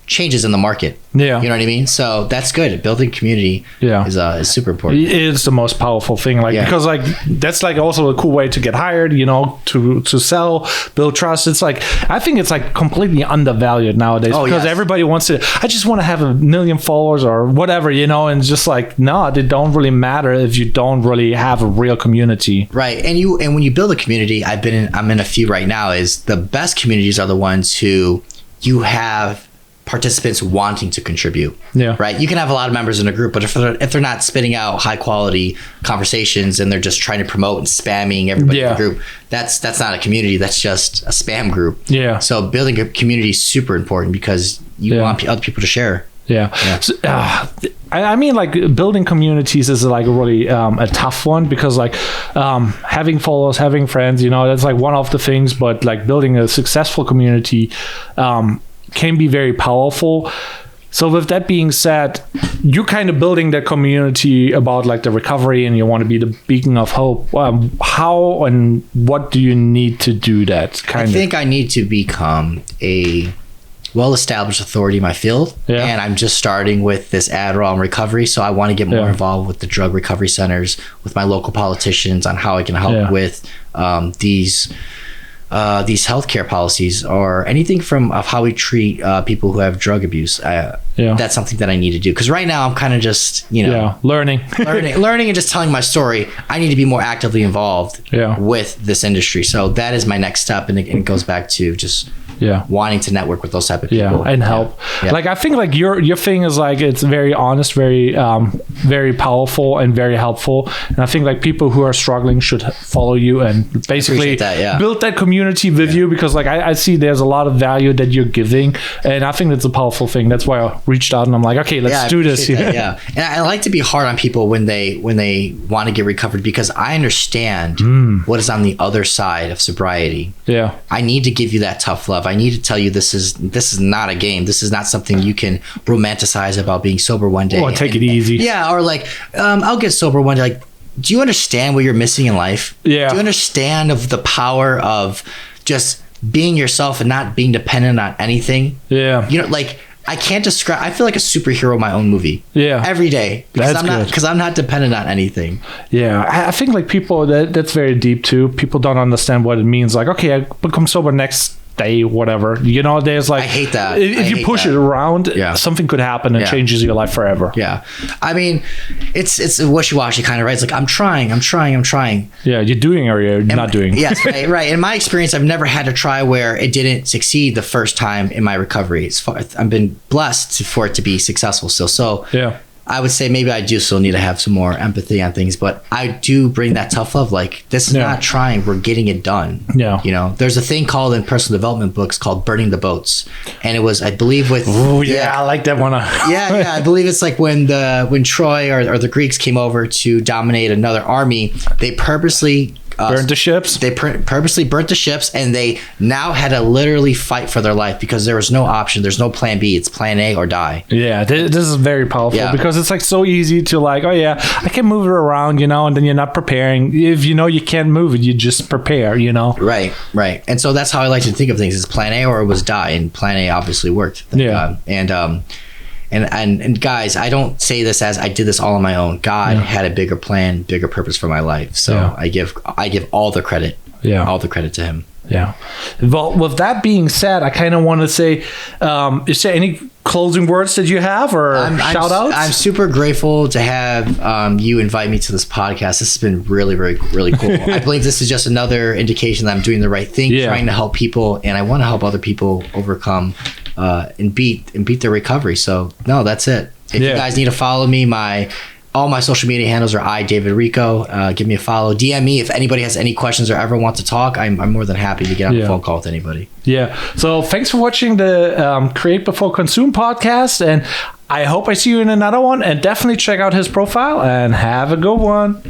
changes in the market. Yeah. You know what I mean? So that's good. Building community is super important. It's the most powerful thing. Because that's also a cool way to get hired, to sell, build trust. It's I think it's completely undervalued nowadays because everybody wants to, I just want to have 1 million followers or whatever, and it's just no, they don't really matter if you don't really have a real community. Right. And when you build a community, I'm in a few right now, is the best communities are the ones who you have participants wanting to contribute. Yeah. Right. You can have a lot of members in a group, but if they're not spitting out high quality conversations and they're just trying to promote and spamming everybody in the group, that's not a community. That's just a spam group. Yeah. So building a community is super important because you want other people to share. Yeah. So, I mean, building communities is really a tough one because having followers, having friends, that's one of the things, but building a successful community can be very powerful. So with that being said, you're kind of building that community about the recovery and you want to be the beacon of hope. How and what do you need to do that? I think I need to become a well-established authority in my field. Yeah. And I'm just starting with this Adderall and recovery. So I want to get more involved with the drug recovery centers, with my local politicians on how I can help with these healthcare policies or anything of how we treat people who have drug abuse. That's something that I need to do. Because right now I'm kind of just, learning and just telling my story. I need to be more actively involved with this industry. So that is my next step. And it goes back to just wanting to network with those type of people and help. I think your thing is it's very honest, very very powerful and very helpful, and I think people who are struggling should follow you and basically build that community with you because I see there's a lot of value that you're giving, and I think that's a powerful thing. That's why I reached out and I'm like, okay, let's do this. And I like to be hard on people when they want to get recovered because I understand what is on the other side of sobriety. I need to give you that tough love. I need to tell you this is not a game. This is not something you can romanticize about being sober one day. Or take it easy. Yeah, or I'll get sober one day. Do you understand what you're missing in life? Yeah. Do you understand of the power of just being yourself and not being dependent on anything? Yeah. I can't describe. I feel like a superhero in my own movie. Yeah. Every day because I'm not dependent on anything. Yeah, I think people that's very deep too. People don't understand what it means. Okay, I become sober next day, whatever. There's I hate that. If you push it around, something could happen and changes your life forever. Yeah. I mean, it's a wishy-washy kind of, right? It's I'm trying. Yeah, you're doing or you're not doing. Yes, right. In my experience, I've never had to try where it didn't succeed the first time in my recovery. I've been blessed for it to be successful still. So I would say maybe I do still need to have some more empathy on things, but I do bring that tough love. This is not trying, we're getting it done. Yeah. There's a thing called in personal development books called burning the boats. And it was, I believe with... Oh yeah, I like that one. I believe it's when Troy or the Greeks came over to dominate another army, they purposely... burnt the ships. They purposely burnt the ships, and they now had to literally fight for their life because there was no option. There's no plan B. It's plan A or die. Yeah, this is very powerful because it's so easy to oh yeah, I can move it around, and then you're not preparing. If you can't move it, you just prepare, Right. And so that's how I like to think of things: is plan A or it was die, and plan A obviously worked. Thank God. And guys, I don't say this as I did this all on my own. God had a bigger plan, bigger purpose for my life. So I give all the credit. All the credit to him. Yeah. Well, with that being said, I kind of want to say, is there any closing words that you have or shout outs? I'm super grateful to have you invite me to this podcast. This has been really, really, really cool. I believe this is just another indication that I'm doing the right thing, trying to help people, and I want to help other people overcome and beat their recovery. So no, that's it. If you guys need to follow me, all my social media handles are David Rico. Give me a follow. DM me if anybody has any questions or ever wants to talk. I'm more than happy to get on a phone call with anybody. Yeah. So thanks for watching the Create Before Consume podcast, and I hope I see you in another one. And definitely check out his profile and have a good one.